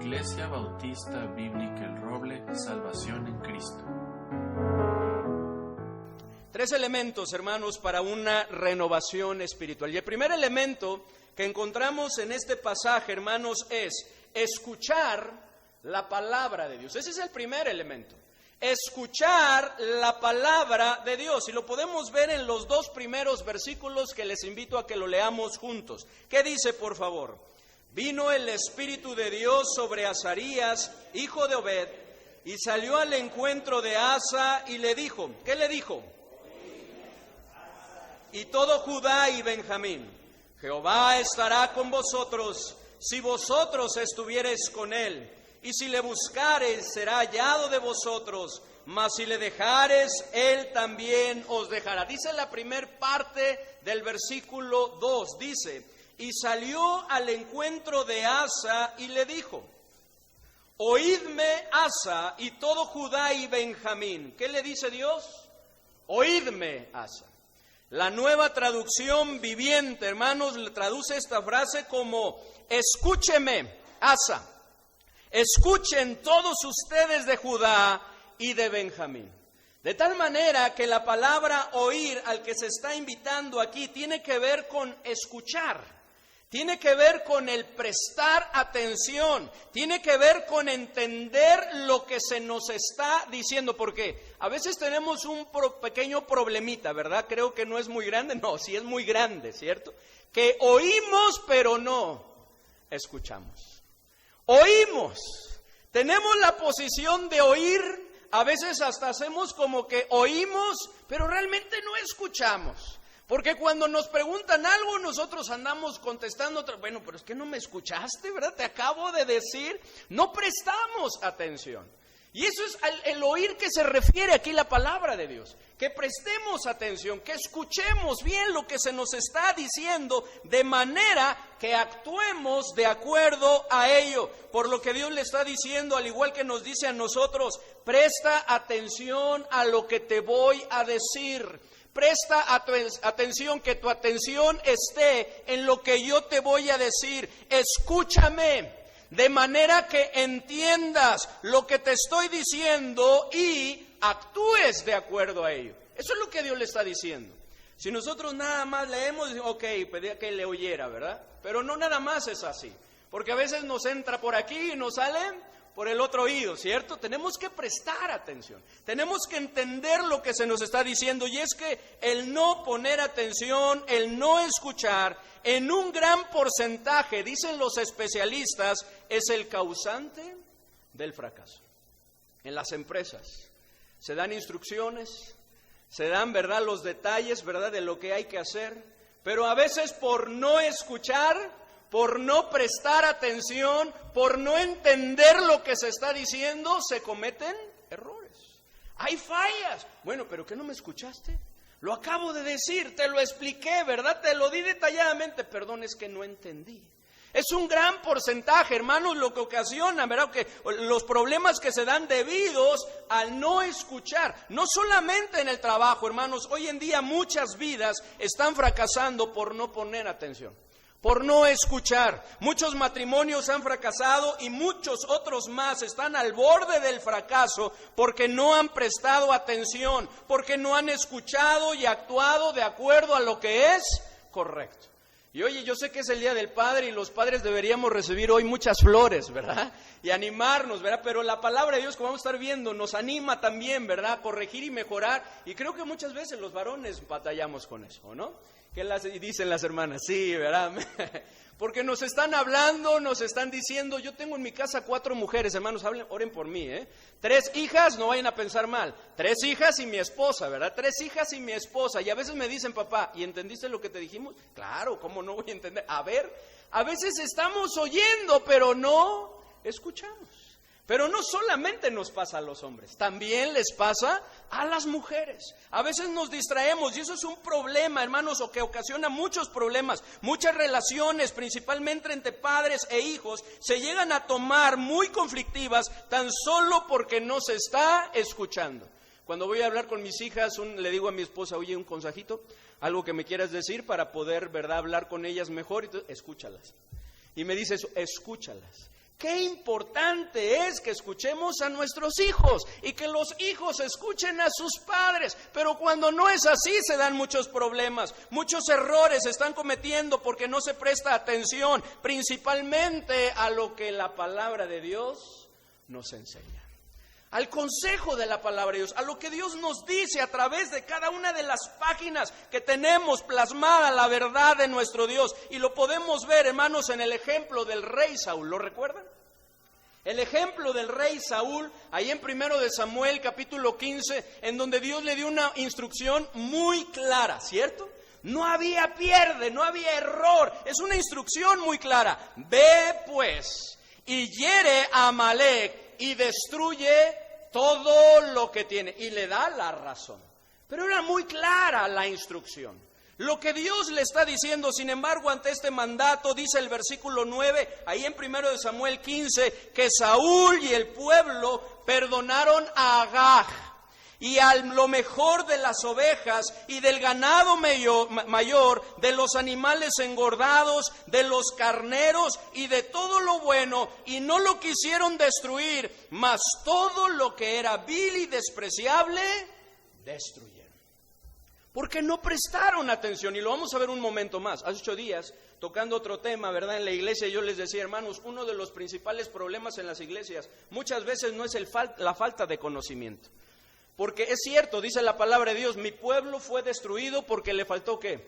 Iglesia Bautista Bíblica El Roble, Salvación en Cristo. 3 elementos, hermanos, para una renovación espiritual. Y el primer elemento que encontramos en este pasaje, hermanos, es escuchar la palabra de Dios. Ese es el primer elemento. Escuchar la palabra de Dios. Y lo podemos ver en los 2 primeros versículos que les invito a que lo leamos juntos. ¿Qué dice, por favor? Vino el Espíritu de Dios sobre Azarías, hijo de Obed, y salió al encuentro de Asa y le dijo, ¿qué le dijo? Y todo Judá y Benjamín, Jehová estará con vosotros, si vosotros estuviereis con él, y si le buscareis, será hallado de vosotros, mas si le dejareis, él también os dejará. Dice la primer parte del versículo 2, dice, y salió al encuentro de Asa y le dijo, oídme Asa y todo Judá y Benjamín. ¿Qué le dice Dios? Oídme Asa. La Nueva Traducción Viviente, hermanos, le traduce esta frase como, escúcheme, Asa, escuchen todos ustedes de Judá y de Benjamín. De tal manera que la palabra oír al que se está invitando aquí tiene que ver con escuchar. Tiene que ver con el prestar atención, tiene que ver con entender lo que se nos está diciendo, porque a veces tenemos un pequeño problemita, ¿verdad? Creo que no es muy grande, no, sí es muy grande, ¿cierto? Que oímos pero no escuchamos. Oímos, tenemos la posición de oír, a veces hasta hacemos como que oímos, pero realmente no escuchamos. Porque cuando nos preguntan algo, nosotros andamos contestando, bueno, pero es que no me escuchaste, ¿verdad? Te acabo de decir, no prestamos atención. Y eso es el oír que se refiere aquí la palabra de Dios. Que prestemos atención, que escuchemos bien lo que se nos está diciendo, de manera que actuemos de acuerdo a ello. Por lo que Dios le está diciendo, al igual que nos dice a nosotros, presta atención a lo que te voy a decir. Presta atención, que tu atención esté en lo que yo te voy a decir. Escúchame, de manera que entiendas lo que te estoy diciendo y actúes de acuerdo a ello. Eso es lo que Dios le está diciendo. Si nosotros nada más leemos, ok, pedía que le oyera, ¿verdad? Pero no nada más es así. Porque a veces nos entra por aquí y nos sale por el otro oído, ¿cierto? Tenemos que prestar atención, tenemos que entender lo que se nos está diciendo, y es que el no poner atención, el no escuchar, en un gran porcentaje, dicen los especialistas, es el causante del fracaso. En las empresas se dan instrucciones, se dan, ¿verdad?, los detalles, ¿verdad?, de lo que hay que hacer, pero a veces por no escuchar, por no prestar atención, por no entender lo que se está diciendo, se cometen errores. Hay fallas. Bueno, ¿pero qué no me escuchaste? Lo acabo de decir, te lo expliqué, ¿verdad? Te lo di detalladamente. Perdón, es que no entendí. Es un gran porcentaje, hermanos, lo que ocasiona, ¿verdad?, que los problemas que se dan debidos al no escuchar. No solamente en el trabajo, hermanos, hoy en día muchas vidas están fracasando por no poner atención, por no escuchar. Muchos matrimonios han fracasado y muchos otros más están al borde del fracaso porque no han prestado atención, porque no han escuchado y actuado de acuerdo a lo que es correcto. Y oye, yo sé que es el Día del Padre y los padres deberíamos recibir hoy muchas flores, ¿verdad? Y animarnos, ¿verdad? Pero la palabra de Dios, como vamos a estar viendo, nos anima también, ¿verdad?, a corregir y mejorar. Y creo que muchas veces los varones batallamos con eso, ¿no? ¿Qué dicen las hermanas? Sí, ¿verdad? Porque nos están hablando, nos están diciendo, yo tengo en mi casa 4 mujeres, hermanos, oren por mí, 3 hijas, no vayan a pensar mal, 3 hijas y mi esposa, ¿verdad? 3 hijas y mi esposa, y a veces me dicen, papá, ¿y entendiste lo que te dijimos? Claro, ¿cómo no voy a entender? A ver, a veces estamos oyendo, pero no escuchamos. Pero no solamente nos pasa a los hombres, también les pasa a las mujeres. A veces nos distraemos y eso es un problema, hermanos, o que ocasiona muchos problemas. Muchas relaciones, principalmente entre padres e hijos, se llegan a tomar muy conflictivas tan solo porque no se está escuchando. Cuando voy a hablar con mis hijas, le digo a mi esposa, oye, un consejito, algo que me quieras decir para poder, ¿verdad?, hablar con ellas mejor, y escúchalas. Y me dice eso, escúchalas. Qué importante es que escuchemos a nuestros hijos y que los hijos escuchen a sus padres. Pero cuando no es así se dan muchos problemas, muchos errores se están cometiendo porque no se presta atención principalmente a lo que la palabra de Dios nos enseña. Al consejo de la palabra de Dios, a lo que Dios nos dice a través de cada una de las páginas que tenemos plasmada la verdad de nuestro Dios. Y lo podemos ver, hermanos, en el ejemplo del rey Saúl. ¿Lo recuerdan? El ejemplo del rey Saúl, ahí en 1 de Samuel, capítulo 15, en donde Dios le dio una instrucción muy clara, ¿cierto? No había pierde, no había error, es una instrucción muy clara. Ve pues y hiere a Amalec y destruye todo lo que tiene. Y le da la razón. Pero era muy clara la instrucción. Lo que Dios le está diciendo, sin embargo, ante este mandato, dice el versículo 9, ahí en 1 de Samuel 15, que Saúl y el pueblo perdonaron a Agag. Y a lo mejor de las ovejas y del ganado mayor, de los animales engordados, de los carneros y de todo lo bueno, y no lo quisieron destruir, mas todo lo que era vil y despreciable, destruyeron. Porque no prestaron atención, y lo vamos a ver un momento más. Hace 8 días, tocando otro tema, ¿verdad? En la iglesia yo les decía, hermanos, uno de los principales problemas en las iglesias muchas veces no es la falta de conocimiento. Porque es cierto, dice la palabra de Dios, mi pueblo fue destruido porque le faltó ¿qué?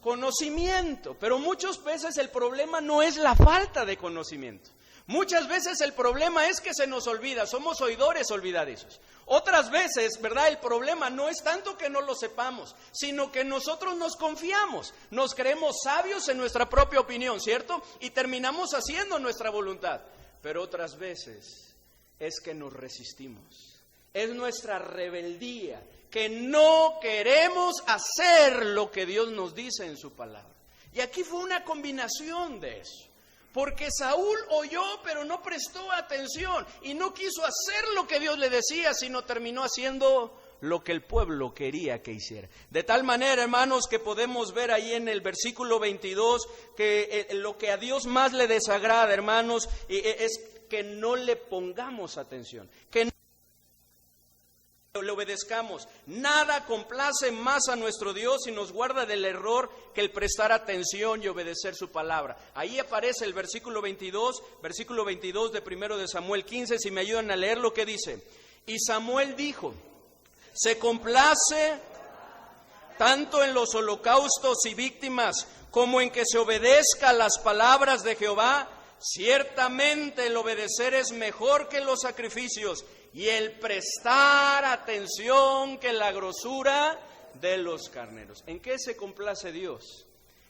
Conocimiento. Pero muchas veces el problema no es la falta de conocimiento. Muchas veces el problema es que se nos olvida, somos oidores olvidadizos. Otras veces, ¿verdad? El problema no es tanto que no lo sepamos, sino que nosotros nos confiamos, nos creemos sabios en nuestra propia opinión, ¿cierto? Y terminamos haciendo nuestra voluntad. Pero otras veces es que nos resistimos. Es nuestra rebeldía, que no queremos hacer lo que Dios nos dice en su palabra. Y aquí fue una combinación de eso. Porque Saúl oyó, pero no prestó atención y no quiso hacer lo que Dios le decía, sino terminó haciendo lo que el pueblo quería que hiciera. De tal manera, hermanos, que podemos ver ahí en el versículo 22 que lo que a Dios más le desagrada, hermanos, es que no le pongamos atención, que no le obedezcamos. Nada complace más a nuestro Dios y nos guarda del error que el prestar atención y obedecer su palabra. Ahí aparece el versículo 22 de 1 de Samuel 15, si me ayudan a leer lo que dice. Y Samuel dijo, se complace tanto en los holocaustos y víctimas como en que se obedezca las palabras de Jehová. Ciertamente el obedecer es mejor que los sacrificios y el prestar atención que la grosura de los carneros. ¿En qué se complace Dios?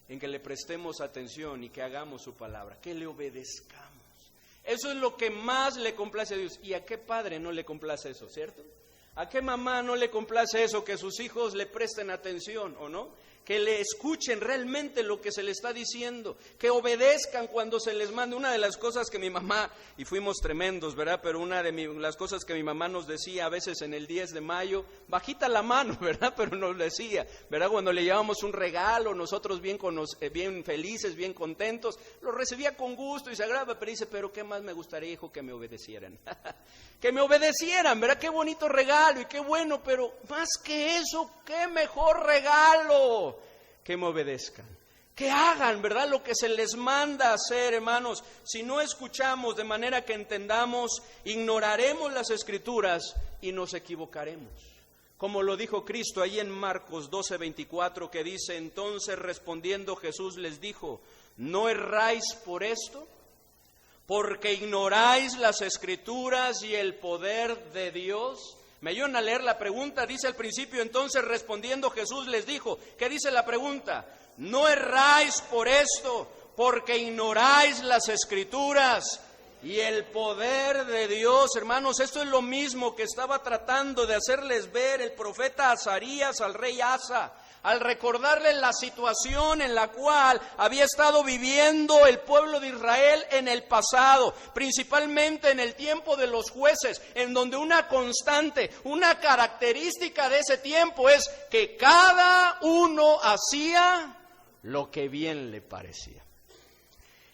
En que le prestemos atención y que hagamos su palabra, que le obedezcamos. Eso es lo que más le complace a Dios. ¿Y a qué padre no le complace eso, cierto? ¿A qué mamá no le complace eso, que sus hijos le presten atención o no? Que le escuchen realmente lo que se le está diciendo, que obedezcan cuando se les mande. Una de las cosas que mi mamá, y fuimos tremendos, ¿verdad? Pero una de las cosas que mi mamá nos decía a veces en el 10 de mayo, bajita la mano, ¿verdad? Pero nos decía, ¿verdad? Cuando le llevábamos un regalo, nosotros bien felices, bien contentos, lo recibía con gusto y se agrada, pero dice, pero ¿qué más me gustaría, hijo, que me obedecieran? Que me obedecieran, ¿verdad? Qué bonito regalo y qué bueno, pero más que eso, qué mejor regalo, que me obedezcan, que hagan, ¿verdad?, lo que se les manda hacer, hermanos. Si no escuchamos de manera que entendamos, ignoraremos las Escrituras y nos equivocaremos. Como lo dijo Cristo ahí en Marcos 12:24, que dice, entonces respondiendo Jesús les dijo, ¿no erráis por esto? Porque ignoráis las Escrituras y el poder de Dios. Me ayudan a leer la pregunta, dice al principio, entonces respondiendo Jesús les dijo, ¿qué dice la pregunta? No erráis por esto, porque ignoráis las Escrituras y el poder de Dios. Hermanos, esto es lo mismo que estaba tratando de hacerles ver el profeta Azarías al rey Asa, al recordarle la situación en la cual había estado viviendo el pueblo de Israel en el pasado, principalmente en el tiempo de los jueces, en donde una constante, una característica de ese tiempo es que cada uno hacía lo que bien le parecía.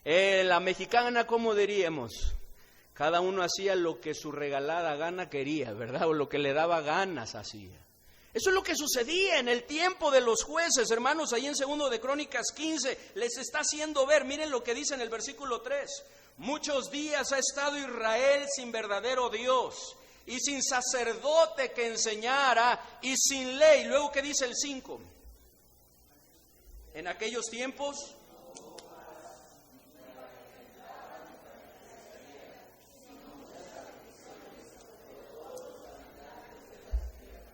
La mexicana, ¿cómo diríamos? Cada uno hacía lo que su regalada gana quería, ¿verdad? O lo que le daba ganas hacía. Eso es lo que sucedía en el tiempo de los jueces, hermanos, ahí en 2 de Crónicas 15, les está haciendo ver, miren lo que dice en el versículo 3. Muchos días ha estado Israel sin verdadero Dios y sin sacerdote que enseñara y sin ley. Luego, ¿qué dice el 5? En aquellos tiempos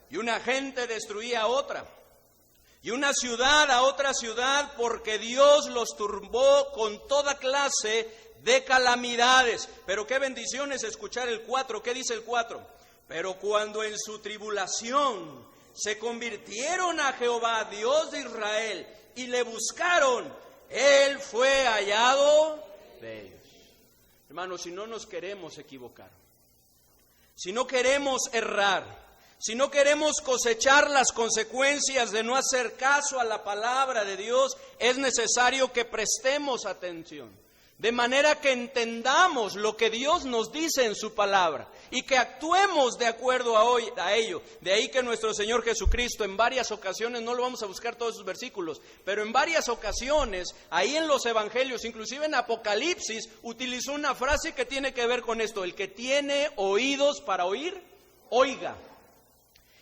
y una gente destruía a otra, y una ciudad a otra ciudad, porque Dios los turbó con toda clase de calamidades. Pero qué bendiciones escuchar el 4, ¿qué dice el 4? Pero cuando en su tribulación se convirtieron a Jehová, Dios de Israel, y le buscaron, Él fue hallado de ellos. Hermanos, si no nos queremos equivocar, si no queremos errar, si no queremos cosechar las consecuencias de no hacer caso a la palabra de Dios, es necesario que prestemos atención, de manera que entendamos lo que Dios nos dice en su palabra y que actuemos de acuerdo a ello. De ahí que nuestro Señor Jesucristo en varias ocasiones, no lo vamos a buscar todos esos versículos, pero en varias ocasiones, ahí en los evangelios, inclusive en Apocalipsis, utilizó una frase que tiene que ver con esto: el que tiene oídos para oír, oiga.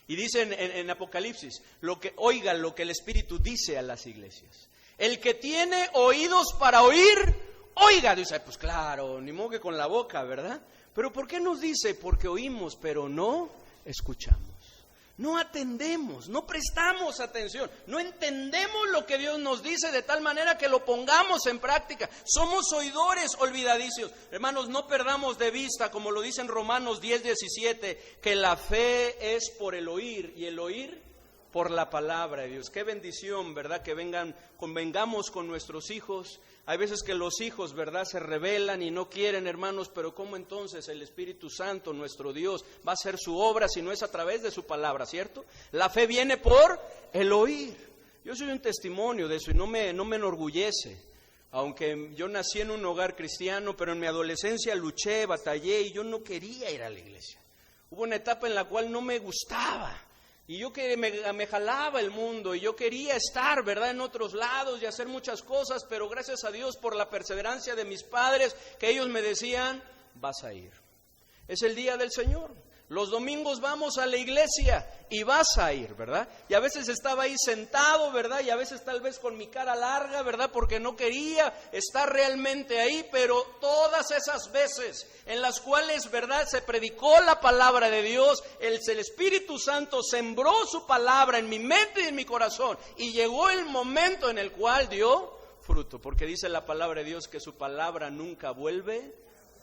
Y dice en Apocalipsis, oiga lo que el Espíritu dice a las iglesias. El que tiene oídos para oír, oiga. Dice, pues claro, ni modo que con la boca, ¿verdad? Pero ¿por qué nos dice? Porque oímos, pero no escuchamos. No atendemos, no prestamos atención, no entendemos lo que Dios nos dice de tal manera que lo pongamos en práctica. Somos oidores olvidadicios. Hermanos, no perdamos de vista, como lo dice en Romanos 10:17, que la fe es por el oír y el oír por la palabra de Dios. Qué bendición, ¿verdad? Que convengamos con nuestros hijos. Hay veces que los hijos, ¿verdad?, se rebelan y no quieren, hermanos, pero ¿cómo entonces el Espíritu Santo, nuestro Dios, va a hacer su obra si no es a través de su palabra, ¿cierto? La fe viene por el oír. Yo soy un testimonio de eso y no me enorgullece. Aunque yo nací en un hogar cristiano, pero en mi adolescencia luché, batallé y yo no quería ir a la iglesia. Hubo una etapa en la cual no me gustaba. Y yo que me jalaba el mundo y yo quería estar, ¿verdad?, en otros lados y hacer muchas cosas, pero gracias a Dios por la perseverancia de mis padres, que ellos me decían, vas a ir. Es el día del Señor. Los domingos vamos a la iglesia y vas a ir, ¿verdad? Y a veces estaba ahí sentado, ¿verdad? Y a veces tal vez con mi cara larga, ¿verdad? Porque no quería estar realmente ahí, pero todas esas veces en las cuales, ¿verdad?, se predicó la palabra de Dios, el Espíritu Santo sembró su palabra en mi mente y en mi corazón, y llegó el momento en el cual dio fruto, porque dice la palabra de Dios que su palabra nunca vuelve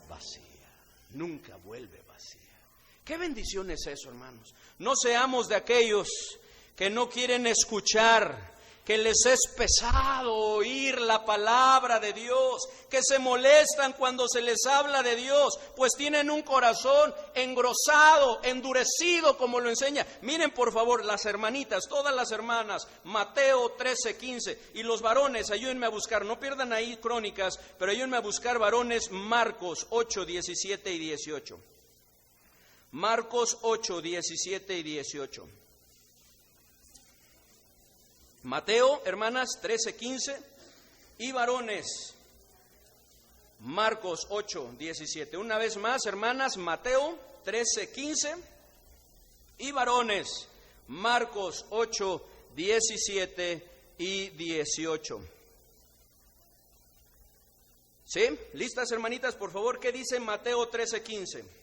vacía, nunca vuelve vacía. ¿Qué bendición es eso, hermanos? No seamos de aquellos que no quieren escuchar, que les es pesado oír la palabra de Dios, que se molestan cuando se les habla de Dios, pues tienen un corazón engrosado, endurecido, como lo enseña. Miren, por favor, las hermanitas, todas las hermanas, Mateo 13:15, y los varones, ayúdenme a buscar, no pierdan ahí Crónicas, pero ayúdenme a buscar varones, Marcos 8:17 y 18. Marcos 8, 17 y 18. Mateo, hermanas, 13, 15. Y varones, Marcos 8, 17. Una vez más, hermanas, Mateo 13, 15. Y varones, Marcos 8, 17 y 18. ¿Sí? ¿Listas, hermanitas? Por favor, ¿qué dice Mateo 13, 15?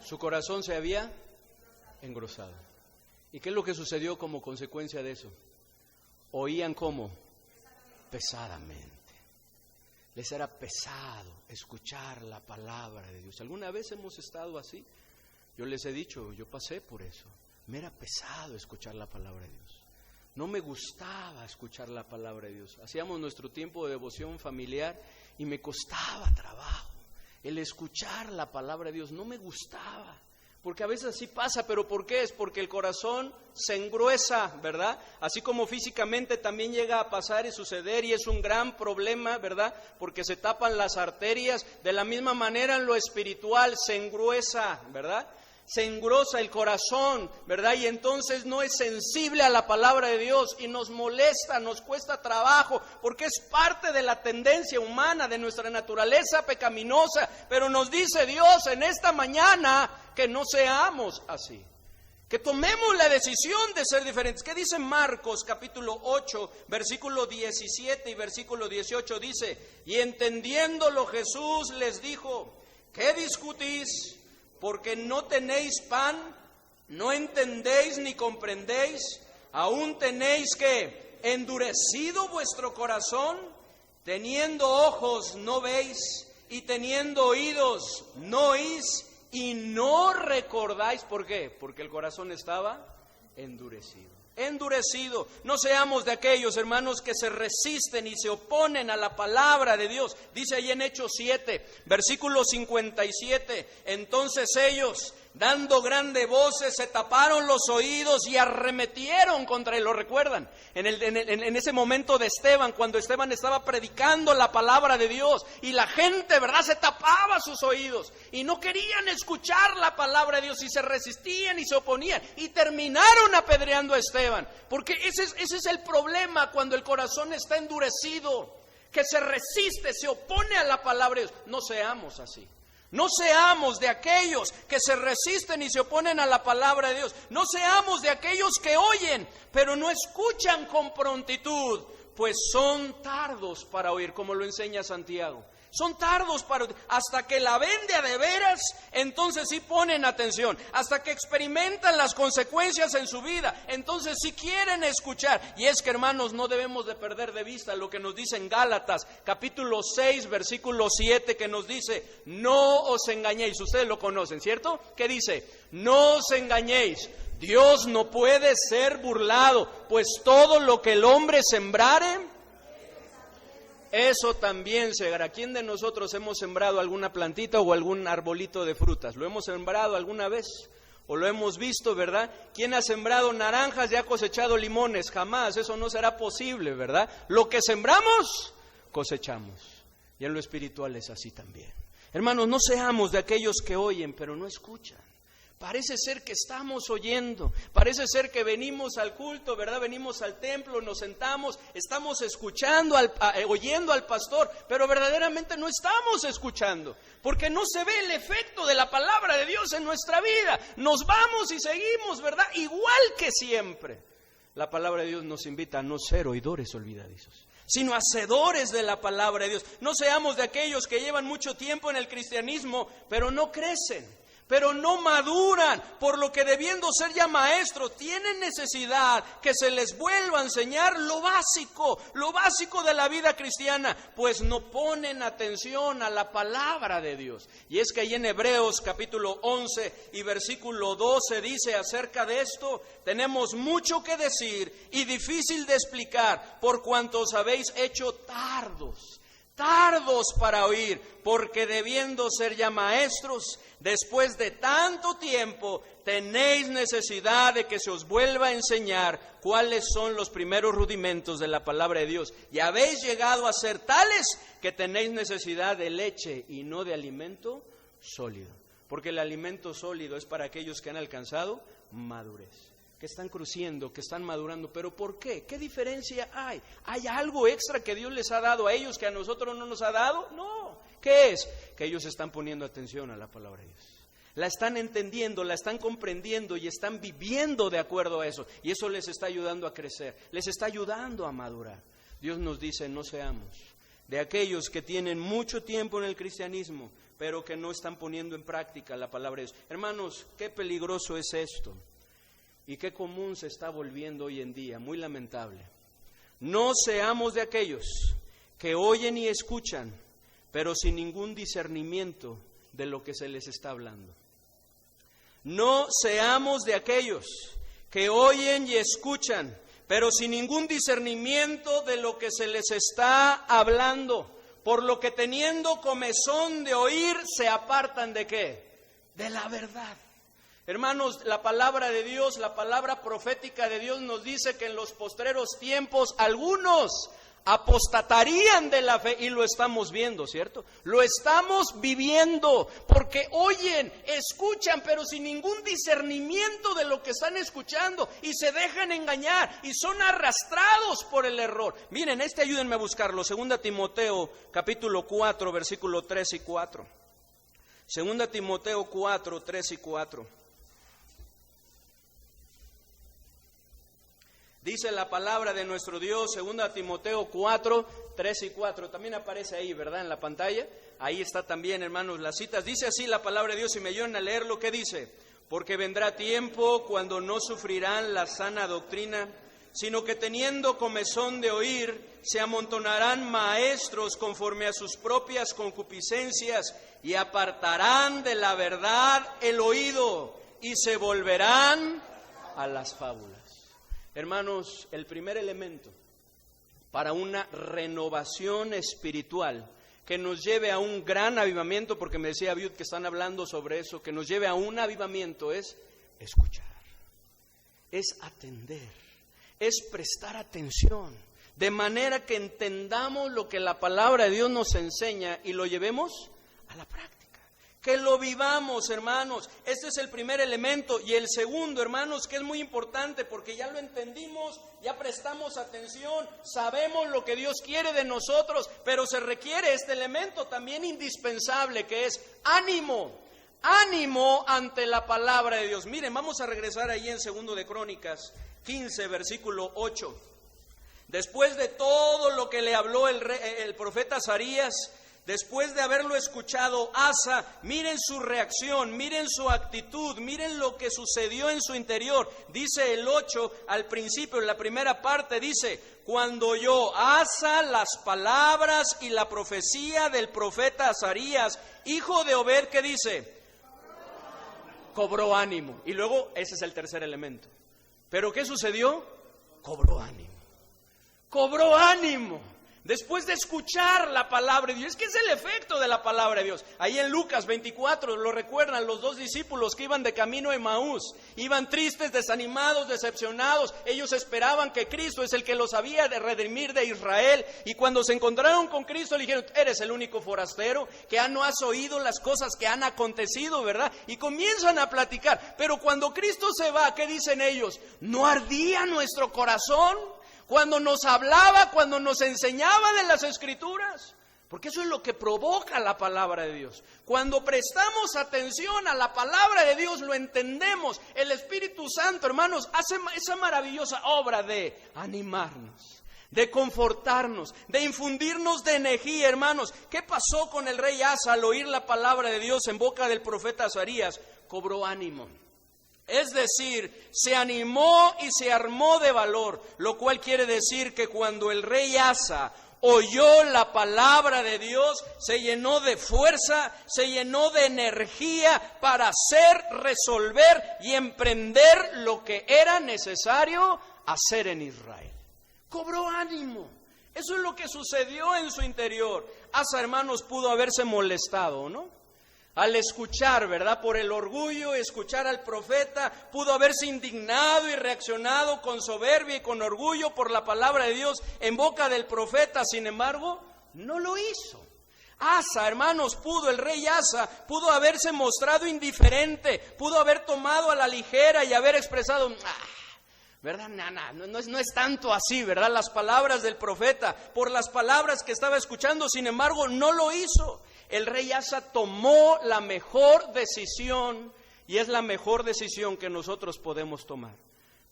Su corazón se había engrosado. ¿Y qué es lo que sucedió como consecuencia de eso? Oían ¿cómo? Pesadamente. Les era pesado escuchar la palabra de Dios. ¿Alguna vez hemos estado así? Yo les he dicho, yo pasé por eso. Me era pesado escuchar la palabra de Dios. no me gustaba escuchar la palabra de Dios. Hacíamos nuestro tiempo de devoción familiar y me costaba trabajo el escuchar la palabra de Dios, no me gustaba. Porque a veces así pasa, pero ¿por qué? Es porque el corazón se engruesa, ¿verdad? Así como físicamente también llega a pasar y suceder, y es un gran problema, ¿verdad? Porque se tapan las arterias. De la misma manera en lo espiritual se engruesa, ¿verdad? Se engrosa el corazón, ¿verdad? Y entonces no es sensible a la palabra de Dios y nos molesta, nos cuesta trabajo, porque es parte de la tendencia humana, de nuestra naturaleza pecaminosa. Pero nos dice Dios en esta mañana que no seamos así, que tomemos la decisión de ser diferentes. ¿Qué dice Marcos capítulo 8, versículo 17 y versículo 18? Dice: y entendiéndolo Jesús les dijo: ¿qué discutís? Porque no tenéis pan, no entendéis ni comprendéis, aún tenéis que endurecido vuestro corazón, teniendo ojos no veis, y teniendo oídos no oís, y no recordáis. ¿Por qué? Porque el corazón estaba endurecido. Endurecido. No seamos de aquellos, hermanos, que se resisten y se oponen a la palabra de Dios. Dice ahí en Hechos 7, versículo 57, entonces ellos, dando grandes voces, se taparon los oídos y arremetieron contra él. ¿Lo recuerdan? En ese momento de Esteban, cuando Esteban estaba predicando la palabra de Dios, y la gente, ¿verdad?, se tapaba sus oídos y no querían escuchar la palabra de Dios, y se resistían y se oponían, y terminaron apedreando a Esteban. Porque ese es el problema cuando el corazón está endurecido, que se resiste, se opone a la palabra de Dios. No seamos así. No seamos de aquellos que se resisten y se oponen a la palabra de Dios. No seamos de aquellos que oyen, pero no escuchan con prontitud, pues son tardos para oír, como lo enseña Santiago. Son tardos para oír. Hasta que la ven de veras, entonces sí ponen atención. Hasta que experimentan las consecuencias en su vida, entonces sí quieren escuchar. Y es que, hermanos, no debemos de perder de vista lo que nos dice en Gálatas, capítulo 6, versículo 7, que nos dice: no os engañéis. Ustedes lo conocen, ¿cierto? ¿Qué dice? No os engañéis. Dios no puede ser burlado, pues todo lo que el hombre sembrare, eso también segará. ¿Quién de nosotros hemos sembrado alguna plantita o algún arbolito de frutas? ¿Lo hemos sembrado alguna vez? ¿O lo hemos visto, verdad? ¿Quién ha sembrado naranjas y ha cosechado limones? Jamás, eso no será posible, ¿verdad? Lo que sembramos, cosechamos. Y en lo espiritual es así también. Hermanos, no seamos de aquellos que oyen, pero no escuchan. Parece ser que estamos oyendo, parece ser que venimos al culto, ¿verdad? Venimos al templo, nos sentamos, estamos escuchando, oyendo al pastor, pero verdaderamente no estamos escuchando, porque no se ve el efecto de la palabra de Dios en nuestra vida. Nos vamos y seguimos, ¿verdad? Igual que siempre. La palabra de Dios nos invita a no ser oidores olvidadizos, sino hacedores de la palabra de Dios. No seamos de aquellos que llevan mucho tiempo en el cristianismo, pero no crecen, pero no maduran, por lo que debiendo ser ya maestros, tienen necesidad que se les vuelva a enseñar lo básico de la vida cristiana, pues no ponen atención a la palabra de Dios. Y es que ahí en Hebreos capítulo 11 y versículo 12 dice acerca de esto: tenemos mucho que decir y difícil de explicar, por cuanto os habéis hecho tardos para oír, porque debiendo ser ya maestros, después de tanto tiempo, tenéis necesidad de que se os vuelva a enseñar cuáles son los primeros rudimentos de la palabra de Dios. Y habéis llegado a ser tales que tenéis necesidad de leche y no de alimento sólido. Porque el alimento sólido es para aquellos que han alcanzado madurez, que están creciendo, que están madurando. ¿Pero por qué? ¿Qué diferencia hay? ¿Hay algo extra que Dios les ha dado a ellos que a nosotros no nos ha dado? No. ¿Qué es? Que ellos están poniendo atención a la palabra de Dios. La están entendiendo, la están comprendiendo y están viviendo de acuerdo a eso. Y eso les está ayudando a crecer, les está ayudando a madurar. Dios nos dice: no seamos de aquellos que tienen mucho tiempo en el cristianismo, pero que no están poniendo en práctica la palabra de Dios. Hermanos, qué peligroso es esto. Y qué común se está volviendo hoy en día, muy lamentable. No seamos de aquellos que oyen y escuchan, pero sin ningún discernimiento de lo que se les está hablando. No seamos de aquellos que oyen y escuchan, pero sin ningún discernimiento de lo que se les está hablando, por lo que teniendo comezón de oír, se apartan ¿de qué? De la verdad. Hermanos, la palabra de Dios, la palabra profética de Dios nos dice que en los postreros tiempos algunos apostatarían de la fe, y lo estamos viendo, ¿cierto? Lo estamos viviendo, porque oyen, escuchan, pero sin ningún discernimiento de lo que están escuchando, y se dejan engañar, y son arrastrados por el error. Miren, ayúdenme a buscarlo, 2 Timoteo, capítulo 4, versículo 3 y 4. 2 Timoteo 4, 3 y 4. Dice la palabra de nuestro Dios, 2 Timoteo 4, 3 y 4. También aparece ahí, ¿verdad? En la pantalla. Ahí está también, hermanos, las citas. Dice así la palabra de Dios, y me ayudan a leer lo que dice. Porque vendrá tiempo cuando no sufrirán la sana doctrina, sino que teniendo comezón de oír, se amontonarán maestros conforme a sus propias concupiscencias, y apartarán de la verdad el oído, y se volverán a las fábulas. Hermanos, el primer elemento para una renovación espiritual que nos lleve a un gran avivamiento, porque me decía Abiud que están hablando sobre eso, que nos lleve a un avivamiento, es escuchar, es atender, es prestar atención, de manera que entendamos lo que la palabra de Dios nos enseña y lo llevemos a la práctica. Que lo vivamos, hermanos. Este es el primer elemento. Y el segundo, hermanos, que es muy importante, porque ya lo entendimos, ya prestamos atención, sabemos lo que Dios quiere de nosotros, pero se requiere este elemento también indispensable, que es ánimo. Ánimo ante la palabra de Dios. Miren, vamos a regresar ahí en 2 de Crónicas 15, versículo 8. Después de todo lo que le habló el profeta Azarías, después de haberlo escuchado Asa, miren su reacción, miren su actitud, miren lo que sucedió en su interior. Dice el 8 al principio, en la primera parte, dice: cuando oyó Asa las palabras y la profecía del profeta Azarías, hijo de Obed, ¿qué dice? Cobró ánimo. Y luego, ese es el tercer elemento. ¿Pero qué sucedió? Cobró ánimo. Cobró ánimo. Después de escuchar la palabra de Dios. Es que es el efecto de la palabra de Dios. Ahí en Lucas 24, lo recuerdan los dos discípulos que iban de camino a Emaús. Iban tristes, desanimados, decepcionados. Ellos esperaban que Cristo es el que los había de redimir de Israel. Y cuando se encontraron con Cristo le dijeron: eres el único forastero, que no has oído las cosas que han acontecido, ¿verdad? Y comienzan a platicar. Pero cuando Cristo se va, ¿qué dicen ellos? ¿No ardía nuestro corazón cuando nos hablaba, cuando nos enseñaba de las Escrituras? Porque eso es lo que provoca la palabra de Dios. Cuando prestamos atención a la palabra de Dios, lo entendemos. El Espíritu Santo, hermanos, hace esa maravillosa obra de animarnos, de confortarnos, de infundirnos de energía, hermanos. ¿Qué pasó con el rey Asa al oír la palabra de Dios en boca del profeta Azarías? Cobró ánimo. Es decir, se animó y se armó de valor, lo cual quiere decir que cuando el rey Asa oyó la palabra de Dios, se llenó de fuerza, se llenó de energía para hacer, resolver y emprender lo que era necesario hacer en Israel. Cobró ánimo. Eso es lo que sucedió en su interior. Asa, hermanos, pudo haberse molestado, ¿no? Al escuchar, ¿verdad? Por el orgullo, escuchar al profeta, pudo haberse indignado y reaccionado con soberbia y con orgullo por la palabra de Dios en boca del profeta. Sin embargo, no lo hizo. Asa, hermanos, el rey Asa pudo haberse mostrado indiferente, pudo haber tomado a la ligera y haber expresado: ¿verdad? No es tanto así, ¿verdad? Las palabras del profeta, por las palabras que estaba escuchando. Sin embargo, no lo hizo. El rey Asa tomó la mejor decisión, y es la mejor decisión que nosotros podemos tomar.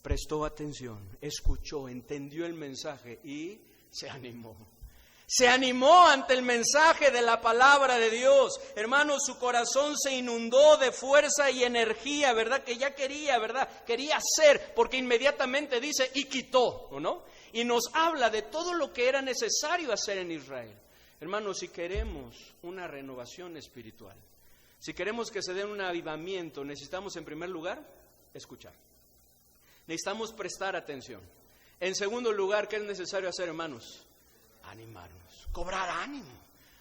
Prestó atención, escuchó, entendió el mensaje y se animó. Se animó ante el mensaje de la palabra de Dios. Hermanos, su corazón se inundó de fuerza y energía, ¿verdad? Que ya quería, ¿verdad? Quería hacer, porque inmediatamente dice: y quitó, ¿no? Y nos habla de todo lo que era necesario hacer en Israel. Hermanos, si queremos una renovación espiritual, si queremos que se dé un avivamiento, necesitamos en primer lugar escuchar. Necesitamos prestar atención. En segundo lugar, ¿qué es necesario hacer, hermanos? Animarnos, cobrar ánimo,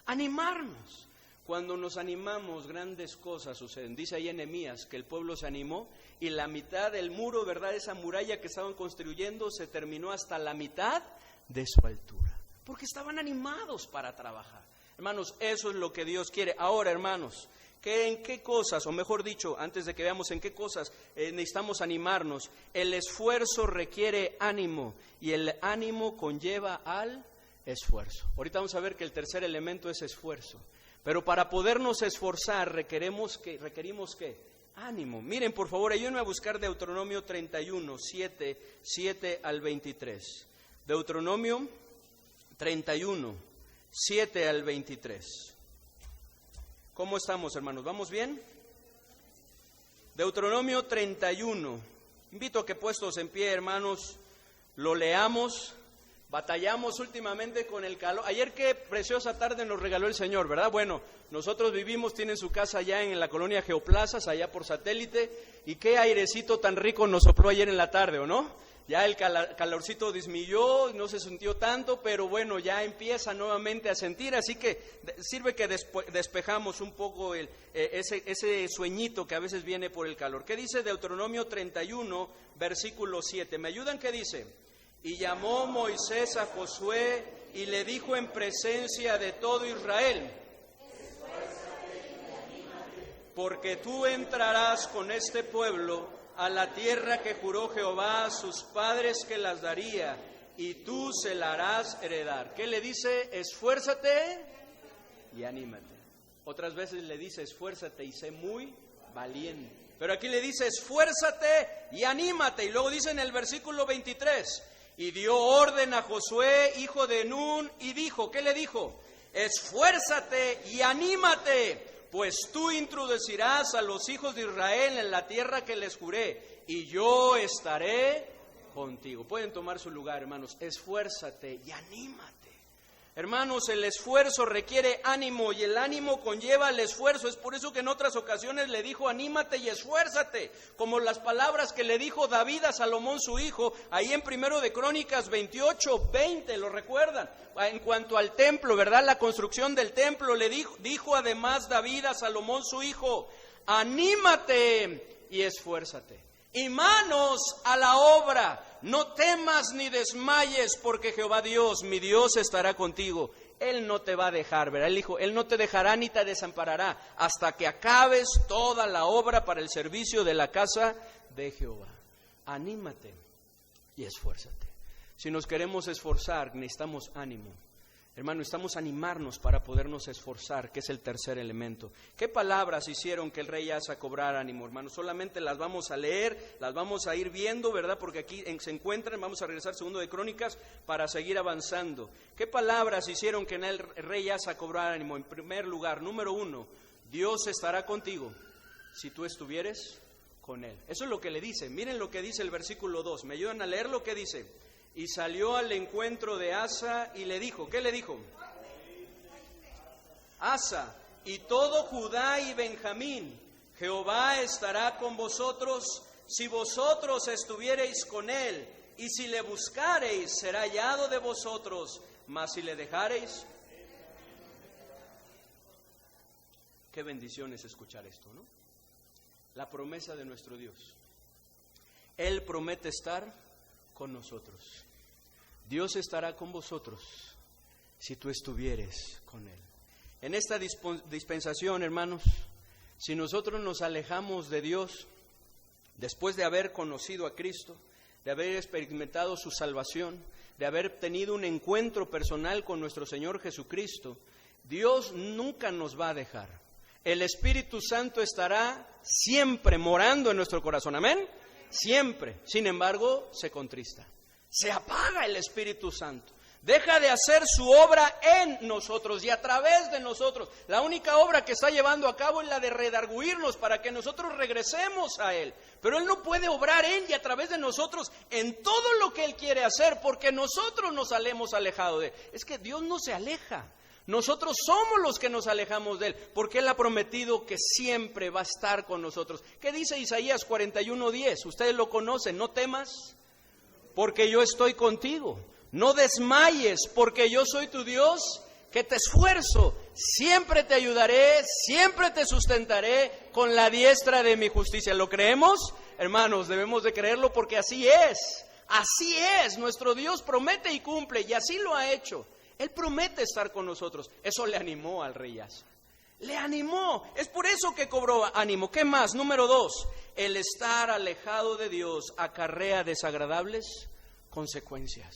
animarnos. Cuando nos animamos, grandes cosas suceden. Dice ahí en Nehemías que el pueblo se animó y la mitad del muro, ¿verdad? Esa muralla que estaban construyendo se terminó hasta la mitad de su altura, porque estaban animados para trabajar. Hermanos, eso es lo que Dios quiere. Ahora, hermanos, ¿en qué cosas, o mejor dicho, antes de que veamos en qué cosas necesitamos animarnos? El esfuerzo requiere ánimo y el ánimo conlleva al esfuerzo. Ahorita vamos a ver que el tercer elemento es esfuerzo. Pero para podernos esforzar requerimos ¿qué? Ánimo. Miren, por favor, ayúdenme a buscar Deuteronomio 31, 7 al 23. Deuteronomio 31, 7 al 23. ¿Cómo estamos, hermanos? ¿Vamos bien? Deuteronomio 31. Invito a que puestos en pie, hermanos, lo leamos. Batallamos últimamente con el calor. Ayer qué preciosa tarde nos regaló el Señor, ¿verdad? Bueno, nosotros tienen su casa allá en la colonia Geoplazas, allá por Satélite, y qué airecito tan rico nos sopló ayer en la tarde, ¿o no? Ya el calorcito disminuyó, no se sintió tanto, pero bueno, ya empieza nuevamente a sentir, así que sirve que despejamos un poco ese sueñito que a veces viene por el calor. ¿Qué dice Deuteronomio 31, versículo 7? ¿Me ayudan? ¿Qué dice? Y llamó Moisés a Josué y le dijo en presencia de todo Israel: porque tú entrarás con este pueblo a la tierra que juró Jehová a sus padres que las daría, y tú se la harás heredar. ¿Qué le dice? Esfuérzate y anímate. Otras veces le dice esfuérzate y sé muy valiente. Pero aquí le dice esfuérzate y anímate. Y luego dice en el versículo 23: y dio orden a Josué, hijo de Nun, y dijo, ¿qué le dijo? Esfuérzate y anímate, pues tú introducirás a los hijos de Israel en la tierra que les juré, y yo estaré contigo. Pueden tomar su lugar, hermanos. Esfuérzate y anímate. Hermanos, el esfuerzo requiere ánimo y el ánimo conlleva el esfuerzo. Es por eso que en otras ocasiones le dijo anímate y esfuérzate, como las palabras que le dijo David a Salomón su hijo, ahí en 1 de Crónicas 28, 20, ¿lo recuerdan? En cuanto al templo, ¿verdad? La construcción del templo, le dijo además David a Salomón su hijo: anímate y esfuérzate, y manos a la obra. No temas ni desmayes, porque Jehová Dios, mi Dios, estará contigo. Él no te va a dejar, ¿verdad? Él dijo, Él no te dejará ni te desamparará hasta que acabes toda la obra para el servicio de la casa de Jehová. Anímate y esfuérzate. Si nos queremos esforzar, necesitamos ánimo. Hermano, necesitamos animarnos para podernos esforzar, que es el tercer elemento. ¿Qué palabras hicieron que el rey Asa cobrara ánimo, hermano? Solamente las vamos a leer, las vamos a ir viendo, ¿verdad? Porque aquí se encuentran, vamos a regresar 2 de Crónicas para seguir avanzando. ¿Qué palabras hicieron que el rey Asa cobrara ánimo? En primer lugar, número 1, Dios estará contigo si tú estuvieres con Él. Eso es lo que le dice. Miren lo que dice el versículo 2. ¿Me ayudan a leer lo que dice? Y salió al encuentro de Asa y le dijo, ¿qué le dijo? Asa y todo Judá y Benjamín, Jehová estará con vosotros si vosotros estuviereis con él, y si le buscareis será hallado de vosotros, mas si le dejareis. Qué bendición es escuchar esto, ¿no? La promesa de nuestro Dios. Él promete estar con nosotros. Dios estará con vosotros si tú estuvieres con Él. En esta dispensación, hermanos, si nosotros nos alejamos de Dios, después de haber conocido a Cristo, de haber experimentado su salvación, de haber tenido un encuentro personal con nuestro Señor Jesucristo, Dios nunca nos va a dejar. El Espíritu Santo estará siempre morando en nuestro corazón. ¿Amén? Siempre. Sin embargo, se contrista. Se apaga el Espíritu Santo. Deja de hacer su obra en nosotros y a través de nosotros. La única obra que está llevando a cabo es la de redarguirnos para que nosotros regresemos a Él. Pero Él no puede obrar en y a través de nosotros en todo lo que Él quiere hacer, porque nosotros nos hemos alejado de Él. Es que Dios no se aleja. Nosotros somos los que nos alejamos de Él, porque Él ha prometido que siempre va a estar con nosotros. ¿Qué dice Isaías 41:10? Ustedes lo conocen, no temas, porque yo estoy contigo. No desmayes, porque yo soy tu Dios, que te esfuerzo. Siempre te ayudaré, siempre te sustentaré con la diestra de mi justicia. ¿Lo creemos? Hermanos, debemos de creerlo porque así es. Así es. Nuestro Dios promete y cumple, y así lo ha hecho. Él promete estar con nosotros. Eso le animó al rey Asa. Le animó. Es por eso que cobró ánimo. ¿Qué más? Número 2. El estar alejado de Dios acarrea desagradables consecuencias.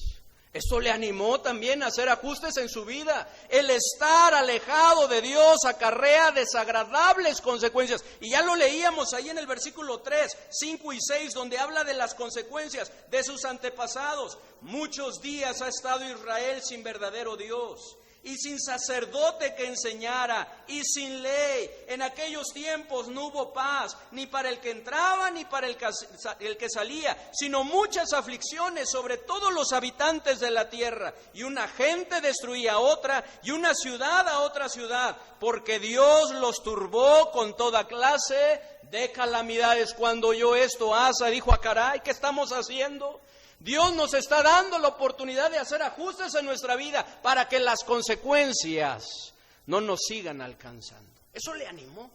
Esto le animó también a hacer ajustes en su vida. El estar alejado de Dios acarrea desagradables consecuencias. Y ya lo leíamos ahí en el versículo 3, 5 y 6, donde habla de las consecuencias de sus antepasados. Muchos días ha estado Israel sin verdadero Dios, y sin sacerdote que enseñara, y sin ley. En aquellos tiempos no hubo paz, ni para el que entraba, ni para el que salía, sino muchas aflicciones sobre todos los habitantes de la tierra. Y una gente destruía a otra, y una ciudad a otra ciudad, porque Dios los turbó con toda clase de calamidades. Cuando oyó esto, Asa dijo: caray, ¿qué estamos haciendo? Dios nos está dando la oportunidad de hacer ajustes en nuestra vida para que las consecuencias no nos sigan alcanzando. Eso le animó.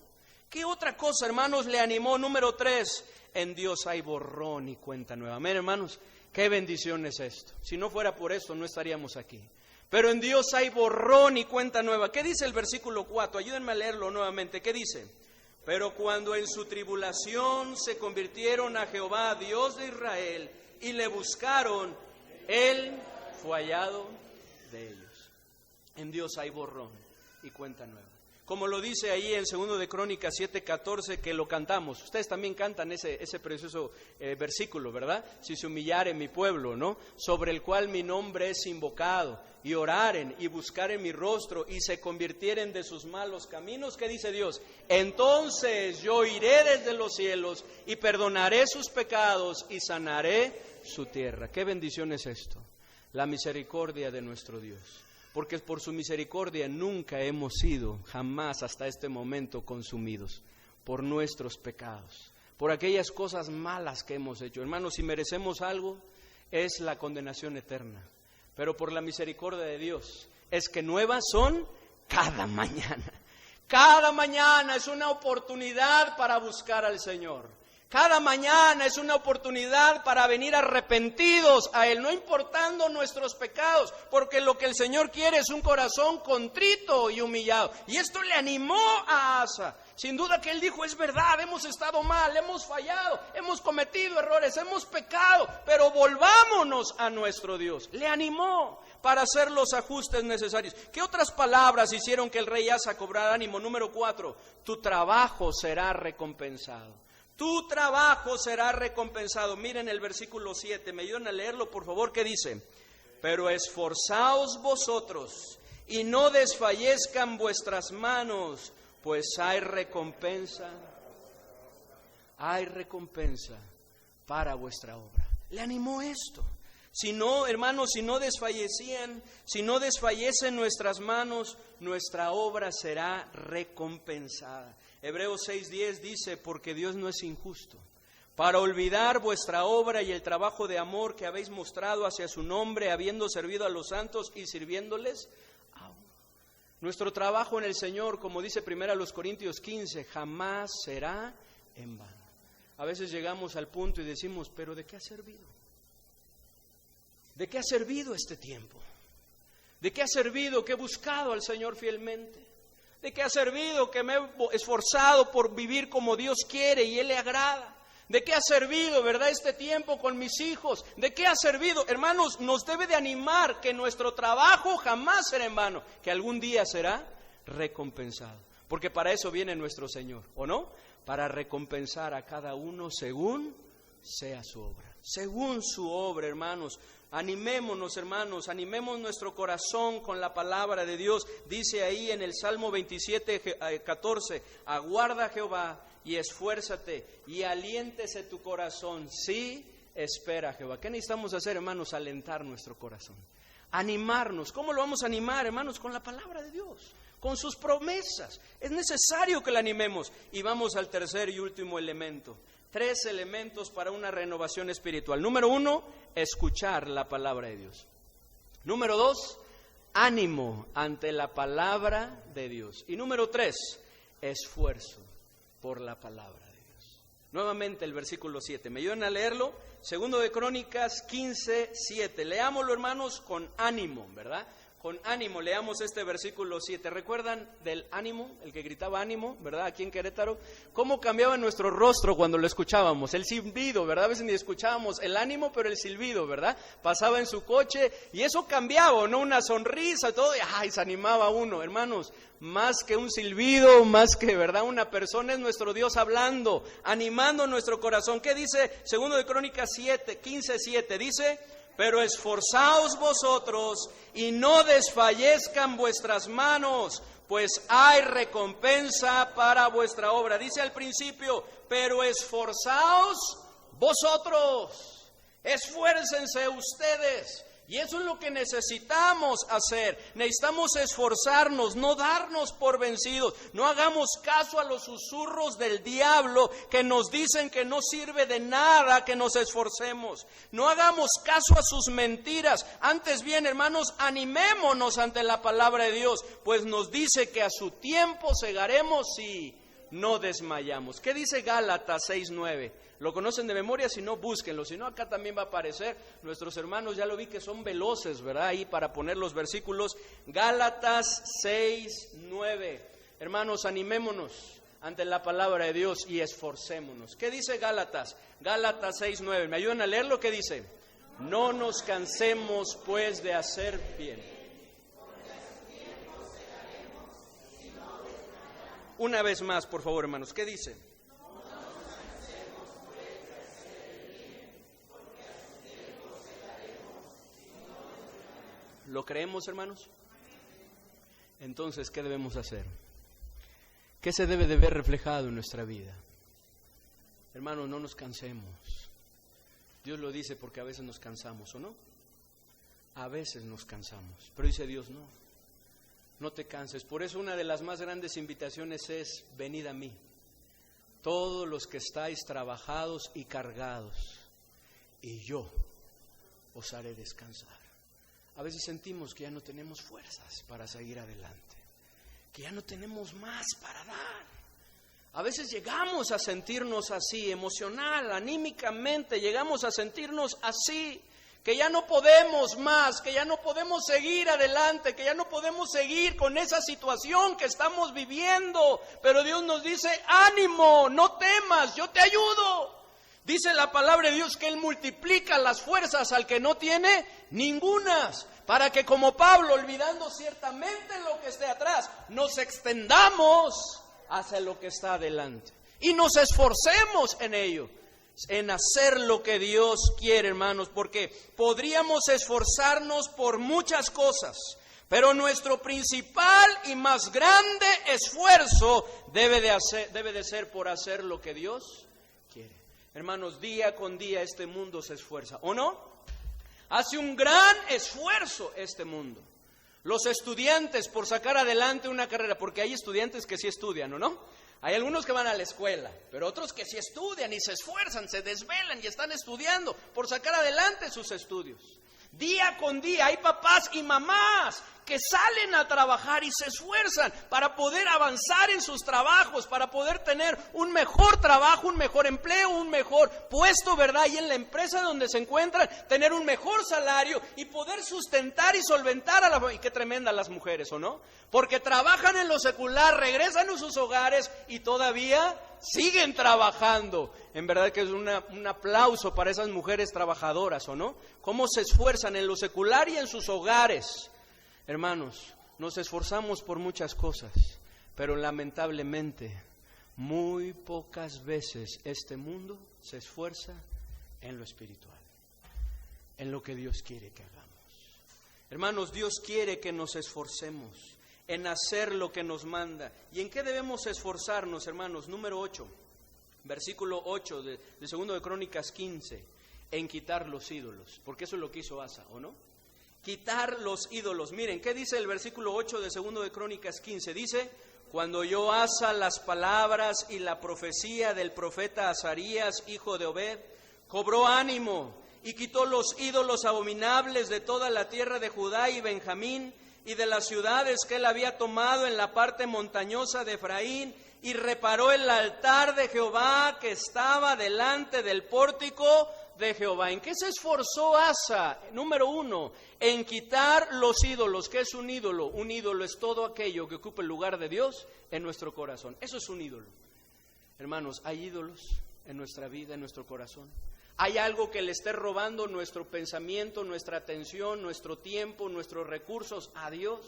¿Qué otra cosa, hermanos, le animó? Número 3, en Dios hay borrón y cuenta nueva. Amén, hermanos, qué bendición es esto. Si no fuera por esto, no estaríamos aquí. Pero en Dios hay borrón y cuenta nueva. ¿Qué dice el versículo 4? Ayúdenme a leerlo nuevamente. ¿Qué dice? Pero cuando en su tribulación se convirtieron a Jehová, Dios de Israel, y le buscaron, Él fue hallado de ellos. En Dios hay borrón y cuenta nueva. Como lo dice ahí en 2 de Crónicas 7:14, que lo cantamos. Ustedes también cantan ese precioso versículo, ¿verdad? Si se humillare mi pueblo, ¿no? Sobre el cual mi nombre es invocado, y oraren y buscaren mi rostro, y se convirtieren de sus malos caminos. ¿Qué dice Dios? Entonces yo iré desde los cielos y perdonaré sus pecados y sanaré su tierra. ¿Qué bendición es esto? La misericordia de nuestro Dios. Porque por su misericordia nunca hemos sido, jamás hasta este momento, consumidos por nuestros pecados, por aquellas cosas malas que hemos hecho. Hermanos, si merecemos algo, es la condenación eterna. Pero por la misericordia de Dios, es que nuevas son cada mañana. Cada mañana es una oportunidad para buscar al Señor. Cada mañana es una oportunidad para venir arrepentidos a Él, no importando nuestros pecados, porque lo que el Señor quiere es un corazón contrito y humillado. Y esto le animó a Asa. Sin duda que él dijo: es verdad, hemos estado mal, hemos fallado, hemos cometido errores, hemos pecado, pero volvámonos a nuestro Dios. Le animó para hacer los ajustes necesarios. ¿Qué otras palabras hicieron que el rey Asa cobrara ánimo? Número 4, tu trabajo será recompensado. Tu trabajo será recompensado. Miren el versículo 7, me ayudan a leerlo por favor. ¿Qué dice? Pero esforzaos vosotros y no desfallezcan vuestras manos, pues hay recompensa para vuestra obra. Le animó esto. Si no, hermanos, si no desfallecen nuestras manos, nuestra obra será recompensada. Hebreos 6:10 dice: porque Dios no es injusto para olvidar vuestra obra y el trabajo de amor que habéis mostrado hacia su nombre, habiendo servido a los santos y sirviéndoles aún. Nuestro trabajo en el Señor, como dice 1 Corintios 15, jamás será en vano. A veces llegamos al punto y decimos: ¿pero de qué ha servido? ¿De qué ha servido este tiempo? ¿De qué ha servido que he buscado al Señor fielmente? ¿De qué ha servido que me he esforzado por vivir como Dios quiere y Él le agrada? ¿De qué ha servido, verdad, este tiempo con mis hijos? ¿De qué ha servido? Hermanos, nos debe de animar que nuestro trabajo jamás será en vano, que algún día será recompensado. Porque para eso viene nuestro Señor, ¿o no? Para recompensar a cada uno según sea su obra. Según su obra, hermanos. Animémonos, hermanos, animemos nuestro corazón con la palabra de Dios. Dice ahí en el Salmo 27:14, aguarda a Jehová y esfuérzate y aliéntese tu corazón. Sí, espera a Jehová. ¿Qué necesitamos hacer, hermanos? Alentar nuestro corazón. Animarnos. ¿Cómo lo vamos a animar, hermanos? Con la palabra de Dios, con sus promesas. Es necesario que la animemos. Y vamos al tercer y último elemento. 3 elementos para una renovación espiritual. Número 1, escuchar la palabra de Dios. Número 2, ánimo ante la palabra de Dios. Y número 3, esfuerzo por la palabra de Dios. Nuevamente el versículo 7. ¿Me ayudan a leerlo? Segundo de Crónicas 15:7. Leámoslo, hermanos, con ánimo, ¿verdad? Con ánimo, leamos este versículo 7. ¿Recuerdan del ánimo? El que gritaba ánimo, ¿verdad? Aquí en Querétaro. ¿Cómo cambiaba nuestro rostro cuando lo escuchábamos? El silbido, ¿verdad? A veces ni escuchábamos el ánimo, pero el silbido, ¿verdad? Pasaba en su coche y eso cambiaba, ¿no? Una sonrisa, todo, y ¡ay! Se animaba uno. Hermanos, más que un silbido, más que, ¿verdad? Una persona, es nuestro Dios hablando, animando nuestro corazón. ¿Qué dice? Segundo de Crónicas 15:7. Dice: pero esforzaos vosotros y no desfallezcan vuestras manos, pues hay recompensa para vuestra obra. Dice al principio: pero esforzaos vosotros, esfuércense ustedes. Y eso es lo que necesitamos hacer. Necesitamos esforzarnos, no darnos por vencidos. No hagamos caso a los susurros del diablo que nos dicen que no sirve de nada que nos esforcemos. No hagamos caso a sus mentiras. Antes bien, hermanos, animémonos ante la palabra de Dios, pues nos dice que a su tiempo segaremos y no desmayamos. ¿Qué dice Gálatas 6:9? ¿Lo conocen de memoria? Si no, búsquenlo. Si no, acá también va a aparecer. Nuestros hermanos, ya lo vi que son veloces, ¿verdad? Ahí para poner los versículos. Gálatas 6:9. Hermanos, animémonos ante la palabra de Dios y esforcémonos. ¿Qué dice Gálatas? Gálatas 6:9. ¿Me ayudan a leerlo? ¿Qué dice? No nos cansemos, pues, de hacer bien. Una vez más, por favor, hermanos. ¿Qué dice? ¿Lo creemos, hermanos? Entonces, ¿qué debemos hacer? ¿Qué se debe de ver reflejado en nuestra vida? Hermanos, no nos cansemos. Dios lo dice porque a veces nos cansamos, ¿o no? A veces nos cansamos, pero dice Dios, no te canses. Por eso una de las más grandes invitaciones es: venid a mí, todos los que estáis trabajados y cargados, y yo os haré descansar. A veces sentimos que ya no tenemos fuerzas para seguir adelante, que ya no tenemos más para dar. A veces llegamos a sentirnos así, emocional, anímicamente, llegamos a sentirnos así, que ya no podemos más, que ya no podemos seguir adelante, que ya no podemos seguir con esa situación que estamos viviendo. Pero Dios nos dice: ánimo, no temas, yo te ayudo. Dice la palabra de Dios que Él multiplica las fuerzas al que no tiene ningunas, para que, como Pablo, olvidando ciertamente lo que esté atrás, nos extendamos hacia lo que está adelante y nos esforcemos en ello, en hacer lo que Dios quiere, hermanos, porque podríamos esforzarnos por muchas cosas, pero nuestro principal y más grande esfuerzo debe de ser por hacer lo que Dios quiere. Hermanos, día con día este mundo se esfuerza, ¿o no? Hace un gran esfuerzo este mundo. Los estudiantes por sacar adelante una carrera, porque hay estudiantes que sí estudian, ¿o no? Hay algunos que van a la escuela, pero otros que sí estudian y se esfuerzan, se desvelan y están estudiando por sacar adelante sus estudios. Día con día hay papás y mamás que salen a trabajar y se esfuerzan para poder avanzar en sus trabajos, para poder tener un mejor trabajo, un mejor empleo, un mejor puesto, ¿verdad? Y en la empresa donde se encuentran, tener un mejor salario y poder sustentar y solventar a la familia. Y qué tremenda las mujeres, ¿o no? Porque trabajan en lo secular, regresan a sus hogares y todavía siguen trabajando. En verdad que es un aplauso para esas mujeres trabajadoras, ¿o no? Cómo se esfuerzan en lo secular y en sus hogares. Hermanos, nos esforzamos por muchas cosas, pero lamentablemente muy pocas veces este mundo se esfuerza en lo espiritual, en lo que Dios quiere que hagamos. Hermanos, Dios quiere que nos esforcemos en hacer lo que nos manda. ¿Y en qué debemos esforzarnos, hermanos? Número 8, versículo 8 de 2 de Crónicas 15, en quitar los ídolos, porque eso es lo que hizo Asa, ¿o no? Quitar los ídolos. Miren, ¿qué dice el versículo 8 de 2 de Crónicas 15? Dice: Cuando oyó Asa las palabras y la profecía del profeta Azarías, hijo de Obed, cobró ánimo y quitó los ídolos abominables de toda la tierra de Judá y Benjamín y de las ciudades que él había tomado en la parte montañosa de Efraín, y reparó el altar de Jehová que estaba delante del pórtico de Jehová. ¿En qué se esforzó Asa? Número 1, en quitar los ídolos. ¿Qué es un ídolo? Un ídolo es todo aquello que ocupa el lugar de Dios en nuestro corazón. Eso es un ídolo. Hermanos, hay ídolos en nuestra vida, en nuestro corazón. Hay algo que le esté robando nuestro pensamiento, nuestra atención, nuestro tiempo, nuestros recursos a Dios.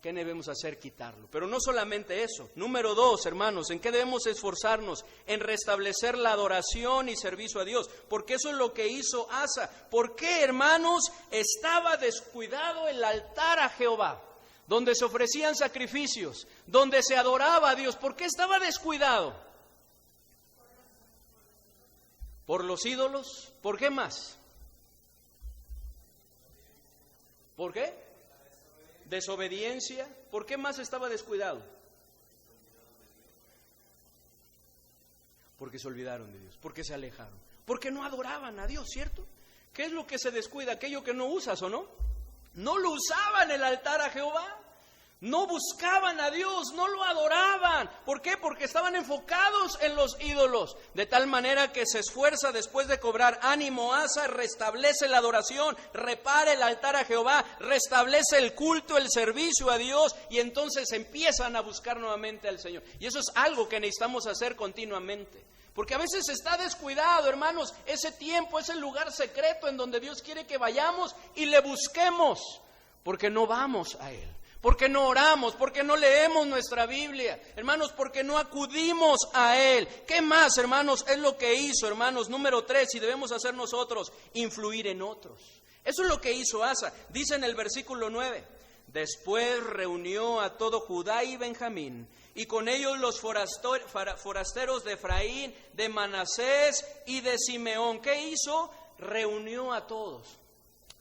¿Qué debemos hacer? Quitarlo. Pero no solamente eso. Número 2, hermanos, ¿en qué debemos esforzarnos? En restablecer la adoración y servicio a Dios. Porque eso es lo que hizo Asa. ¿Por qué, hermanos, estaba descuidado el altar a Jehová? Donde se ofrecían sacrificios, donde se adoraba a Dios. ¿Por qué estaba descuidado? ¿Por los ídolos? ¿Por qué más? ¿Por qué? Desobediencia. ¿Por qué más estaba descuidado? Porque se olvidaron de Dios, porque se alejaron, porque no adoraban a Dios, ¿cierto? ¿Qué es lo que se descuida? Aquello que no usas, ¿o no? No lo usaban el altar a Jehová, no buscaban a Dios, no lo adoraban. ¿Por qué? Porque estaban enfocados en los ídolos, de tal manera que se esfuerza después de cobrar ánimo. Asa restablece la adoración, repara el altar a Jehová, restablece el culto, el servicio a Dios, y entonces empiezan a buscar nuevamente al Señor. Y eso es algo que necesitamos hacer continuamente, porque a veces está descuidado, hermanos, ese tiempo, ese lugar secreto en donde Dios quiere que vayamos y le busquemos, porque no vamos a Él. Porque no oramos, porque no leemos nuestra Biblia, hermanos, porque no acudimos a Él. ¿Qué más, hermanos? Es lo que hizo, hermanos. Número 3, y debemos hacer nosotros, influir en otros. Eso es lo que hizo Asa. Dice en el versículo 9, después reunió a todo Judá y Benjamín, y con ellos los forasteros de Efraín, de Manasés y de Simeón. ¿Qué hizo? Reunió a todos.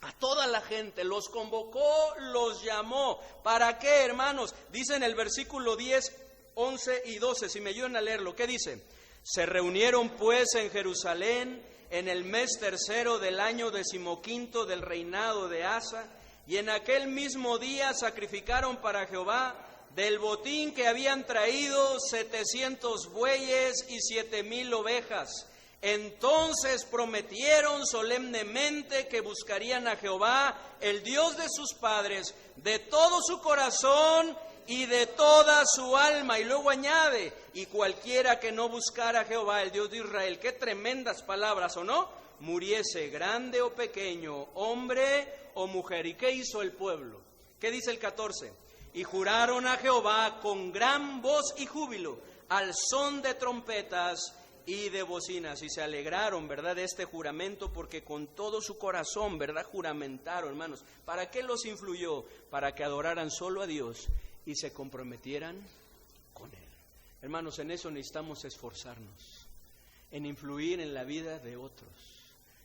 A toda la gente, los convocó, los llamó. ¿Para qué, hermanos? Dice en el versículo 10, 11 y 12, si me ayudan a leerlo. ¿Qué dice? Se reunieron pues en Jerusalén en el mes tercero del año 15 del reinado de Asa, y en aquel mismo día sacrificaron para Jehová del botín que habían traído 700 bueyes y 7,000 ovejas. Entonces prometieron solemnemente que buscarían a Jehová, el Dios de sus padres, de todo su corazón y de toda su alma. Y luego añade, y cualquiera que no buscara a Jehová, el Dios de Israel, qué tremendas palabras, ¿o no? Muriese grande o pequeño, hombre o mujer. ¿Y qué hizo el pueblo? ¿Qué dice el 14? Y juraron a Jehová con gran voz y júbilo, al son de trompetas y de bocinas, y se alegraron, ¿verdad?, de este juramento, porque con todo su corazón, ¿verdad?, juramentaron, hermanos. ¿Para qué los influyó? Para que adoraran solo a Dios y se comprometieran con Él. Hermanos, en eso necesitamos esforzarnos, en influir en la vida de otros,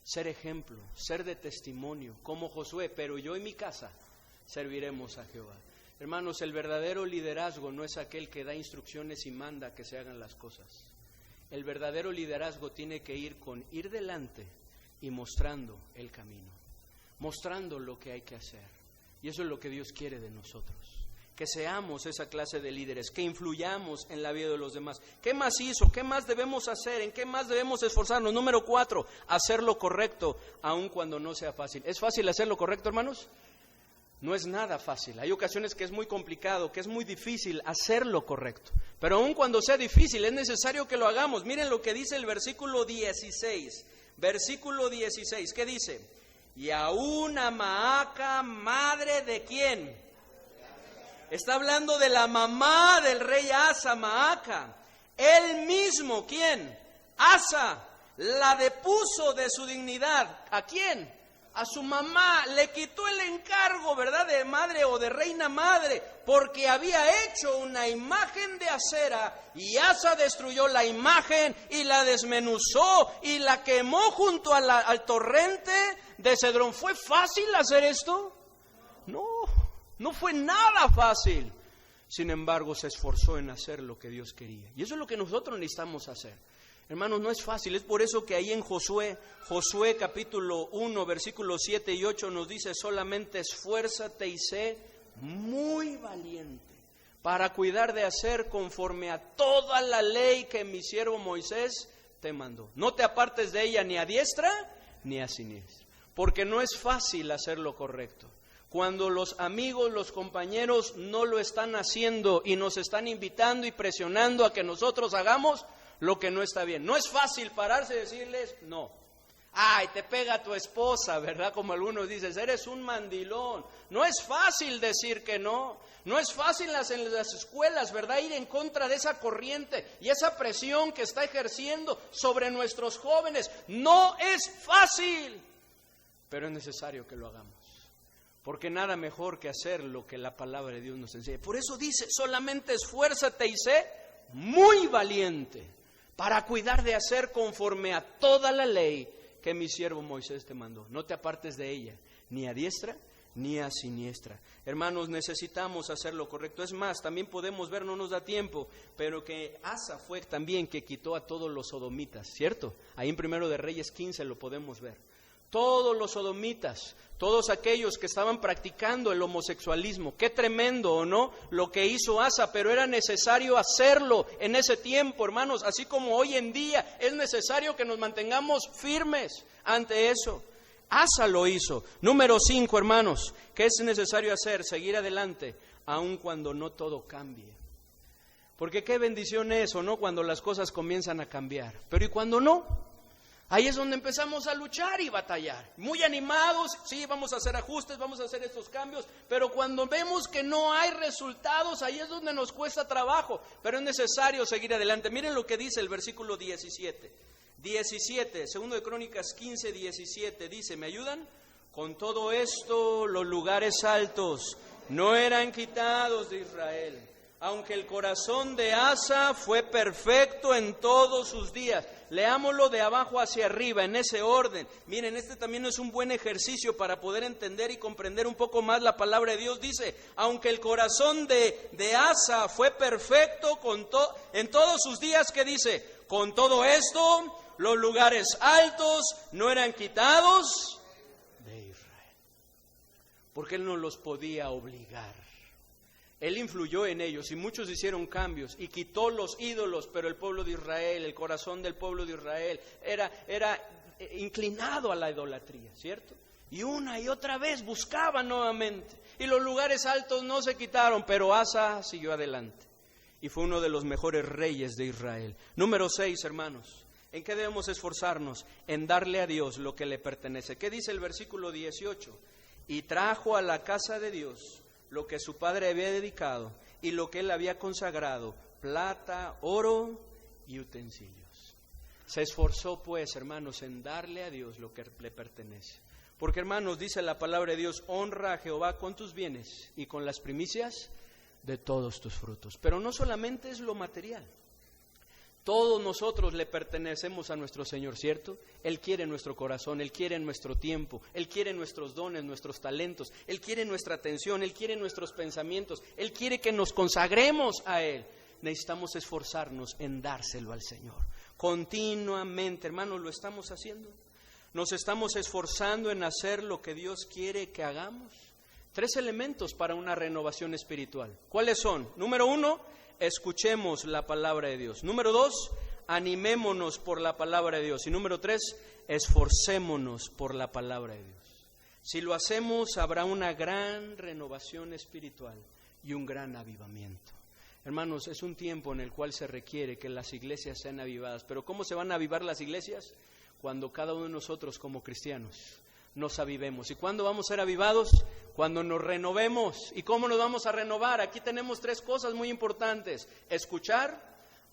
ser ejemplo, ser de testimonio, como Josué, pero yo y mi casa serviremos a Jehová. Hermanos, el verdadero liderazgo no es aquel que da instrucciones y manda que se hagan las cosas. El verdadero liderazgo tiene que ir delante y mostrando el camino, mostrando lo que hay que hacer. Y eso es lo que Dios quiere de nosotros, que seamos esa clase de líderes, que influyamos en la vida de los demás. ¿Qué más hizo? ¿Qué más debemos hacer? ¿En qué más debemos esforzarnos? Número 4, hacer lo correcto, aun cuando no sea fácil. ¿Es fácil hacer lo correcto, hermanos? No es nada fácil. Hay ocasiones que es muy complicado, que es muy difícil hacer lo correcto. Pero aun cuando sea difícil, es necesario que lo hagamos. Miren lo que dice el versículo 16. Versículo 16, ¿qué dice? Y aún a Maaca, madre de ¿quién? Está hablando de la mamá del rey Asa, Maaca. Él mismo, ¿quién? Asa, la depuso de su dignidad. ¿A quién? A su mamá. Le quitó el encargo, ¿verdad?, de madre o de reina madre, porque había hecho una imagen de acera, y Asa destruyó la imagen y la desmenuzó y la quemó junto al torrente de Cedrón. ¿Fue fácil hacer esto? No fue nada fácil. Sin embargo, se esforzó en hacer lo que Dios quería. Y eso es lo que nosotros necesitamos hacer. Hermanos, no es fácil. Es por eso que ahí en Josué capítulo 1, versículos 7 y 8 nos dice: solamente esfuérzate y sé muy valiente para cuidar de hacer conforme a toda la ley que mi siervo Moisés te mandó. No te apartes de ella ni a diestra ni a siniestra, porque no es fácil hacer lo correcto. Cuando los amigos, los compañeros no lo están haciendo y nos están invitando y presionando a que nosotros hagamos lo que no está bien. No es fácil pararse y decirles no. Ay, te pega tu esposa, ¿verdad? Como algunos dicen, eres un mandilón. No es fácil decir que no. No es fácil en las escuelas, ¿verdad? Ir en contra de esa corriente y esa presión que está ejerciendo sobre nuestros jóvenes. No es fácil, pero es necesario que lo hagamos. Porque nada mejor que hacer lo que la palabra de Dios nos enseña. Por eso dice, solamente esfuérzate y sé muy valiente para cuidar de hacer conforme a toda la ley que mi siervo Moisés te mandó. No te apartes de ella, ni a diestra ni a siniestra. Hermanos, necesitamos hacer lo correcto. Es más, también podemos ver, no nos da tiempo, pero que Asa fue también que quitó a todos los sodomitas, ¿cierto? Ahí en 1 de Reyes 15 lo podemos ver. Todos los sodomitas, todos aquellos que estaban practicando el homosexualismo. Qué tremendo, ¿o no? Lo que hizo Asa, pero era necesario hacerlo en ese tiempo, hermanos. Así como hoy en día es necesario que nos mantengamos firmes ante eso. Asa lo hizo. Número 5, hermanos, ¿qué es necesario hacer? Seguir adelante, aun cuando no todo cambie. Porque qué bendición es, ¿o no? Cuando las cosas comienzan a cambiar. Pero ¿y cuando no? Ahí es donde empezamos a luchar y batallar, muy animados, sí, vamos a hacer ajustes, vamos a hacer estos cambios, pero cuando vemos que no hay resultados, ahí es donde nos cuesta trabajo, pero es necesario seguir adelante. Miren lo que dice el versículo 17, 2 de Crónicas 15, 17, dice, ¿me ayudan? Con todo esto los lugares altos no eran quitados de Israel, aunque el corazón de Asa fue perfecto en todos sus días. Leámoslo de abajo hacia arriba, en ese orden. Miren, este también es un buen ejercicio para poder entender y comprender un poco más la palabra de Dios. Dice, aunque el corazón de Asa fue perfecto en todos sus días, ¿qué dice? Con todo esto, los lugares altos no eran quitados de Israel. Porque Él no los podía obligar. Él influyó en ellos y muchos hicieron cambios y quitó los ídolos, pero el pueblo de Israel, el corazón del pueblo de Israel era inclinado a la idolatría, ¿cierto? Y una y otra vez buscaban nuevamente. Y los lugares altos no se quitaron, pero Asa siguió adelante. Y fue uno de los mejores reyes de Israel. Número 6, hermanos. ¿En qué debemos esforzarnos? En darle a Dios lo que le pertenece. ¿Qué dice el versículo 18? Y trajo a la casa de Dios lo que su padre había dedicado y lo que él había consagrado, plata, oro y utensilios. Se esforzó pues, hermanos, en darle a Dios lo que le pertenece. Porque, hermanos, dice la palabra de Dios, honra a Jehová con tus bienes y con las primicias de todos tus frutos. Pero no solamente es lo material. Todos nosotros le pertenecemos a nuestro Señor, ¿cierto? Él quiere nuestro corazón, Él quiere nuestro tiempo, Él quiere nuestros dones, nuestros talentos, Él quiere nuestra atención, Él quiere nuestros pensamientos, Él quiere que nos consagremos a Él. Necesitamos esforzarnos en dárselo al Señor. Continuamente, hermanos, ¿lo estamos haciendo? ¿Nos estamos esforzando en hacer lo que Dios quiere que hagamos? 3 elementos para una renovación espiritual. ¿Cuáles son? Número 1, escuchemos la palabra de Dios. Número 2, animémonos por la palabra de Dios. Y número 3, esforcémonos por la palabra de Dios. Si lo hacemos, habrá una gran renovación espiritual y un gran avivamiento. Hermanos, es un tiempo en el cual se requiere que las iglesias sean avivadas. Pero ¿cómo se van a avivar las iglesias? Cuando cada uno de nosotros como cristianos nos avivemos. ¿Y cuándo vamos a ser avivados? Cuando nos renovemos. ¿Y cómo nos vamos a renovar? Aquí tenemos 3 cosas muy importantes: escuchar,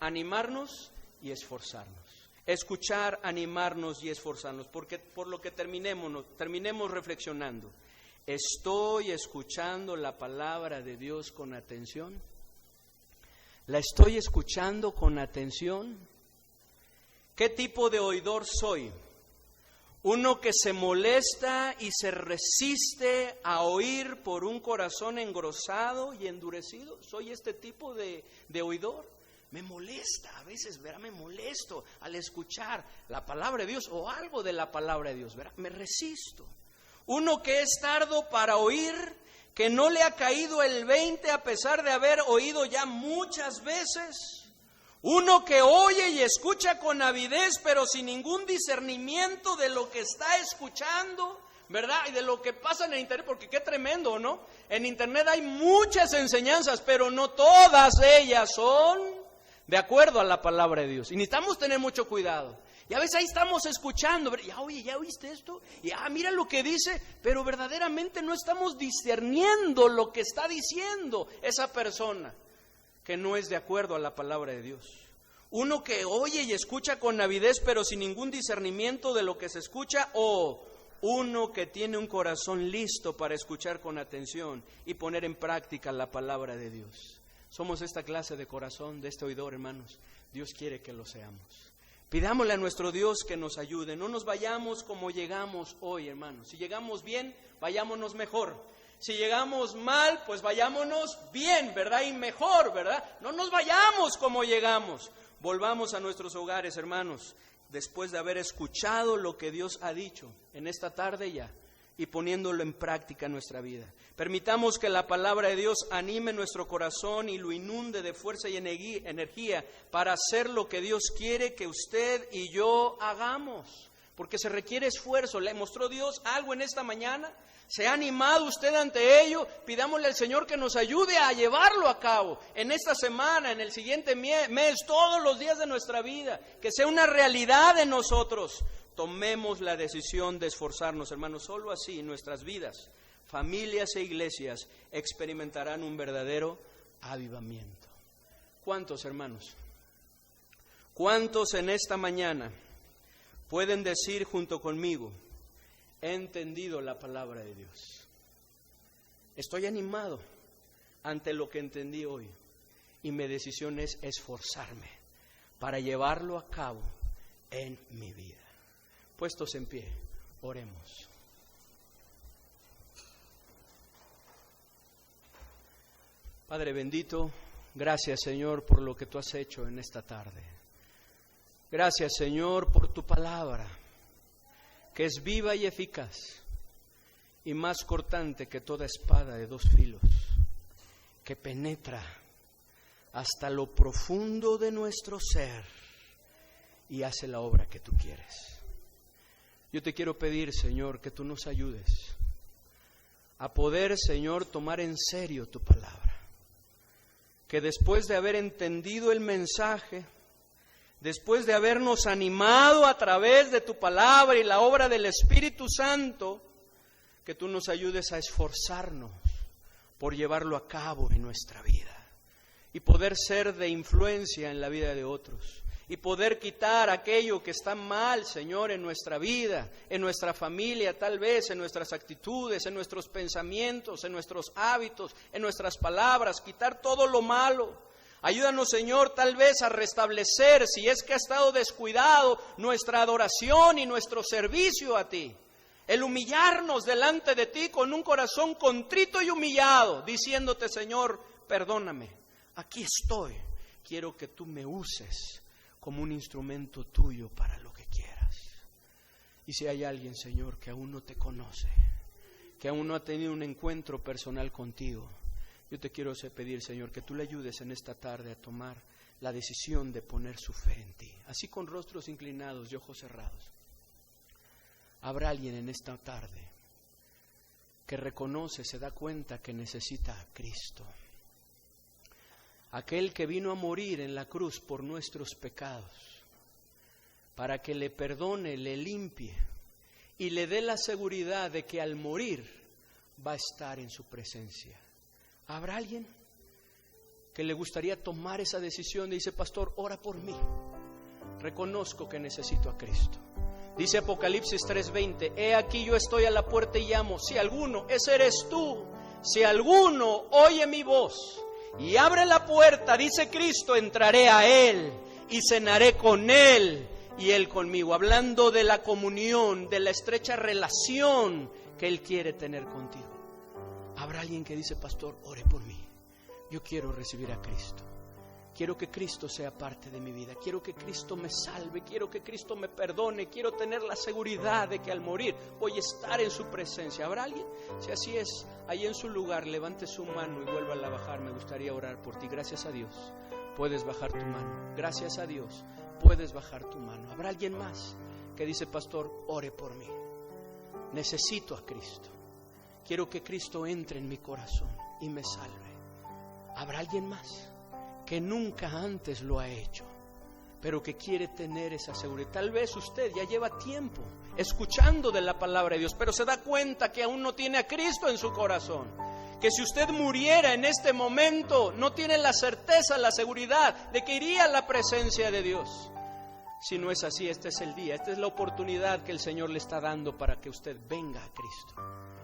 animarnos y esforzarnos. Escuchar, animarnos y esforzarnos. Porque por lo que terminemos reflexionando. ¿Estoy escuchando la palabra de Dios con atención? ¿La estoy escuchando con atención? ¿Qué tipo de oidor soy? Uno que se molesta y se resiste a oír por un corazón engrosado y endurecido. Soy este tipo de oidor. Me molesta, a veces, ¿verdad? Me molesto al escuchar la palabra de Dios o algo de la palabra de Dios, ¿verdad? Me resisto. Uno que es tardo para oír, que no le ha caído el 20 a pesar de haber oído ya muchas veces. Uno que oye y escucha con avidez, pero sin ningún discernimiento de lo que está escuchando, ¿verdad? Y de lo que pasa en el internet, porque qué tremendo, ¿no? En internet hay muchas enseñanzas, pero no todas ellas son de acuerdo a la palabra de Dios. Y necesitamos tener mucho cuidado. Y a veces ahí estamos escuchando, ya oye, ¿ya oíste esto? Y mira lo que dice, pero verdaderamente no estamos discerniendo lo que está diciendo esa persona, que no es de acuerdo a la palabra de Dios. Uno que oye y escucha con avidez, pero sin ningún discernimiento de lo que se escucha, o uno que tiene un corazón listo para escuchar con atención y poner en práctica la palabra de Dios. Somos esta clase de corazón, de este oidor, hermanos. Dios quiere que lo seamos. Pidámosle a nuestro Dios que nos ayude. No nos vayamos como llegamos hoy, hermanos. Si llegamos bien, vayámonos mejor. Si llegamos mal, pues vayámonos bien, ¿verdad? Y mejor, ¿verdad? No nos vayamos como llegamos. Volvamos a nuestros hogares, hermanos, después de haber escuchado lo que Dios ha dicho en esta tarde ya, y poniéndolo en práctica en nuestra vida. Permitamos que la palabra de Dios anime nuestro corazón y lo inunde de fuerza y energía para hacer lo que Dios quiere que usted y yo hagamos, porque se requiere esfuerzo. ¿Le mostró Dios algo en esta mañana? ¿Se ha animado usted ante ello? Pidámosle al Señor que nos ayude a llevarlo a cabo en esta semana, en el siguiente mes, todos los días de nuestra vida, que sea una realidad en nosotros. Tomemos la decisión de esforzarnos, hermanos. Solo así nuestras vidas, familias e iglesias experimentarán un verdadero avivamiento. ¿Cuántos, hermanos? ¿Cuántos en esta mañana pueden decir junto conmigo: he entendido la palabra de Dios? Estoy animado ante lo que entendí hoy y mi decisión es esforzarme para llevarlo a cabo en mi vida. Puestos en pie, oremos. Padre bendito, gracias, Señor, por lo que tú has hecho en esta tarde. Gracias, Señor, por tu palabra, que es viva y eficaz y más cortante que toda espada de dos filos, que penetra hasta lo profundo de nuestro ser y hace la obra que tú quieres. Yo te quiero pedir, Señor, que tú nos ayudes a poder, Señor, tomar en serio tu palabra, que después de haber entendido el mensaje, después de habernos animado a través de tu palabra y la obra del Espíritu Santo, que tú nos ayudes a esforzarnos por llevarlo a cabo en nuestra vida y poder ser de influencia en la vida de otros y poder quitar aquello que está mal, Señor, en nuestra vida, en nuestra familia, tal vez en nuestras actitudes, en nuestros pensamientos, en nuestros hábitos, en nuestras palabras, quitar todo lo malo. Ayúdanos, Señor, tal vez a restablecer, si es que ha estado descuidado, nuestra adoración y nuestro servicio a ti. El humillarnos delante de ti con un corazón contrito y humillado, diciéndote: Señor, perdóname, aquí estoy, quiero que tú me uses como un instrumento tuyo para lo que quieras. Y si hay alguien, Señor, que aún no te conoce, que aún no ha tenido un encuentro personal contigo, yo te quiero pedir, Señor, que tú le ayudes en esta tarde a tomar la decisión de poner su fe en ti. Así, con rostros inclinados y ojos cerrados, habrá alguien en esta tarde que reconoce, se da cuenta que necesita a Cristo, aquel que vino a morir en la cruz por nuestros pecados, para que le perdone, le limpie y le dé la seguridad de que al morir va a estar en su presencia. ¿Habrá alguien que le gustaría tomar esa decisión? Dice: pastor, ora por mí, reconozco que necesito a Cristo. Dice Apocalipsis 3:20: he aquí yo estoy a la puerta y llamo. Si alguno, ese eres tú, si alguno oye mi voz y abre la puerta, dice Cristo, entraré a él y cenaré con él y Él conmigo, hablando de la comunión, de la estrecha relación que Él quiere tener contigo. Habrá alguien que dice: pastor, ore por mí, yo quiero recibir a Cristo. Quiero que Cristo sea parte de mi vida. Quiero que Cristo me salve. Quiero que Cristo me perdone. Quiero tener la seguridad de que al morir voy a estar en su presencia. ¿Habrá alguien? Si así es, ahí en su lugar, levante su mano y vuelva a bajar. Me gustaría orar por ti. Gracias a Dios, puedes bajar tu mano. Gracias a Dios, puedes bajar tu mano. ¿Habrá alguien más que dice: pastor, ore por mí? Necesito a Cristo. Quiero que Cristo entre en mi corazón y me salve. ¿Habrá alguien más que nunca antes lo ha hecho, pero que quiere tener esa seguridad? Tal vez usted ya lleva tiempo escuchando de la palabra de Dios, pero se da cuenta que aún no tiene a Cristo en su corazón, que si usted muriera en este momento no tiene la certeza, la seguridad de que iría a la presencia de Dios. Si no es así, este es el día, esta es la oportunidad que el Señor le está dando para que usted venga a Cristo,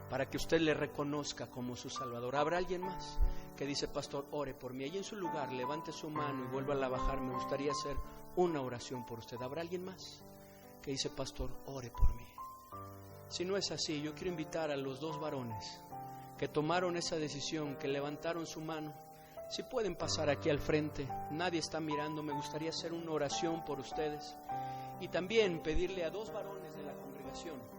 para que usted le reconozca como su Salvador. ¿Habrá alguien más que dice: pastor, ore por mí? Allí en su lugar, levante su mano y vuelva a bajar. Me gustaría hacer una oración por usted. ¿Habrá alguien más que dice: pastor, ore por mí? Si no es así, yo quiero invitar a los dos varones que tomaron esa decisión, que levantaron su mano. Si pueden pasar aquí al frente, nadie está mirando. Me gustaría hacer una oración por ustedes y también pedirle a dos varones de la congregación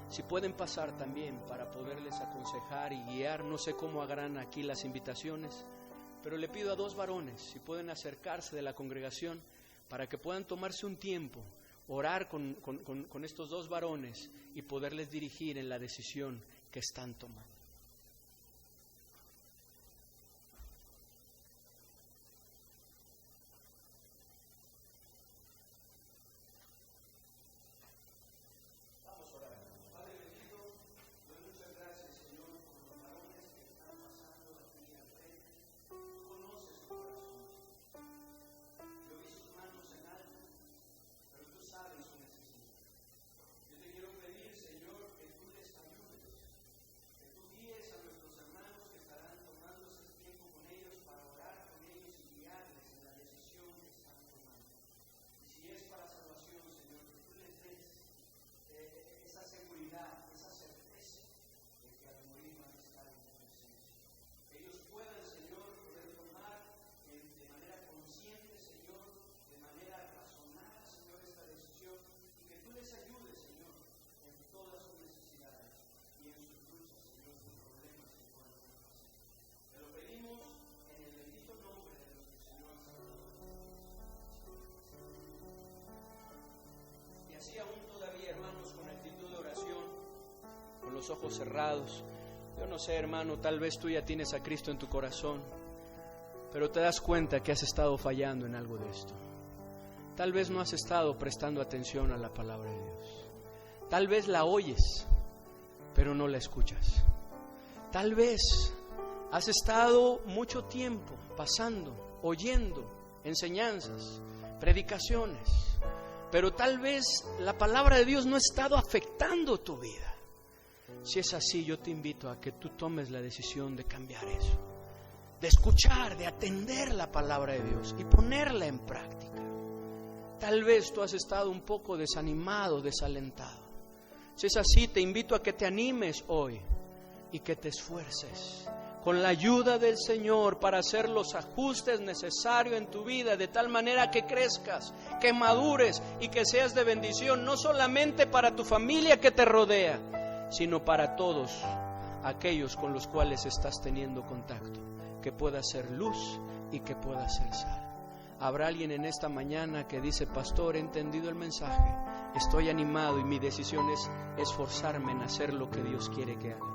si pueden pasar también para poderles aconsejar y guiar. No sé cómo harán aquí las invitaciones, pero le pido a dos varones si pueden acercarse de la congregación para que puedan tomarse un tiempo, orar con estos dos varones y poderles dirigir en la decisión que están tomando. Ojos cerrados. Yo no sé, hermano, tal vez tú ya tienes a Cristo en tu corazón, pero te das cuenta que has estado fallando en algo de esto. Tal vez no has estado prestando atención a la palabra de Dios. Tal vez la oyes, pero no la escuchas. Tal vez has estado mucho tiempo pasando, oyendo enseñanzas, predicaciones, pero tal vez la palabra de Dios no ha estado afectando tu vida. Si es así, yo te invito a que tú tomes la decisión de cambiar eso, de escuchar, de atender la palabra de Dios y ponerla en práctica. Tal vez tú has estado un poco desanimado, desalentado. Si es así, te invito a que te animes hoy y que te esfuerces con la ayuda del Señor para hacer los ajustes necesarios en tu vida, de tal manera que crezcas, que madures y que seas de bendición, no solamente para tu familia que te rodea, sino para todos aquellos con los cuales estás teniendo contacto, que pueda ser luz y que pueda ser sal. Habrá alguien en esta mañana que dice: pastor, he entendido el mensaje, estoy animado y mi decisión es esforzarme en hacer lo que Dios quiere que haga.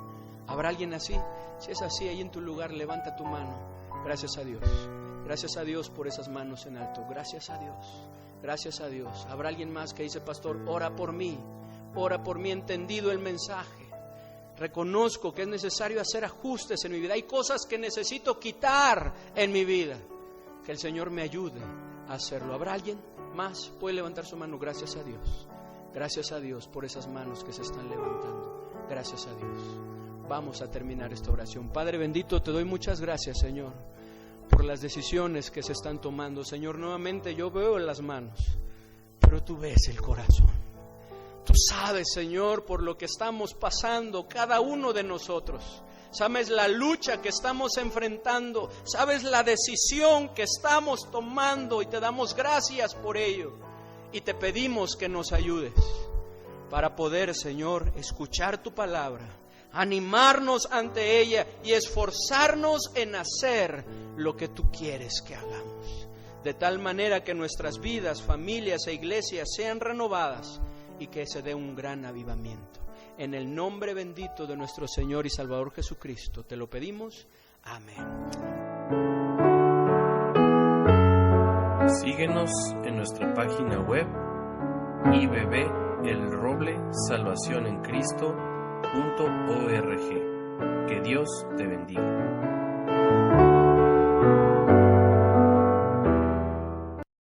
¿Habrá alguien así? Si es así, ahí en tu lugar, levanta tu mano. Gracias a Dios. Gracias a Dios por esas manos en alto. Gracias a Dios. Gracias a Dios. ¿Habrá alguien más que dice: pastor, ora por mí? Ora por mí, entendido el mensaje. Reconozco que es necesario hacer ajustes en mi vida. Hay cosas que necesito quitar en mi vida. Que el Señor me ayude a hacerlo. ¿Habrá alguien más? Puede levantar su mano. Gracias a Dios. Gracias a Dios por esas manos que se están levantando. Gracias a Dios. Vamos a terminar esta oración. Padre bendito, te doy muchas gracias, Señor, por las decisiones que se están tomando. Señor, nuevamente yo veo las manos, pero tú ves el corazón. Tú sabes, Señor, por lo que estamos pasando cada uno de nosotros. Sabes la lucha que estamos enfrentando, sabes la decisión que estamos tomando y te damos gracias por ello. Y te pedimos que nos ayudes para poder, Señor, escuchar tu palabra, animarnos ante ella y esforzarnos en hacer lo que tú quieres que hagamos. De tal manera que nuestras vidas, familias e iglesias sean renovadas y que se dé un gran avivamiento. En el nombre bendito de nuestro Señor y Salvador Jesucristo, te lo pedimos. Amén. Síguenos en nuestra página web ibbelroblesalvacionencristo.org. Que Dios te bendiga.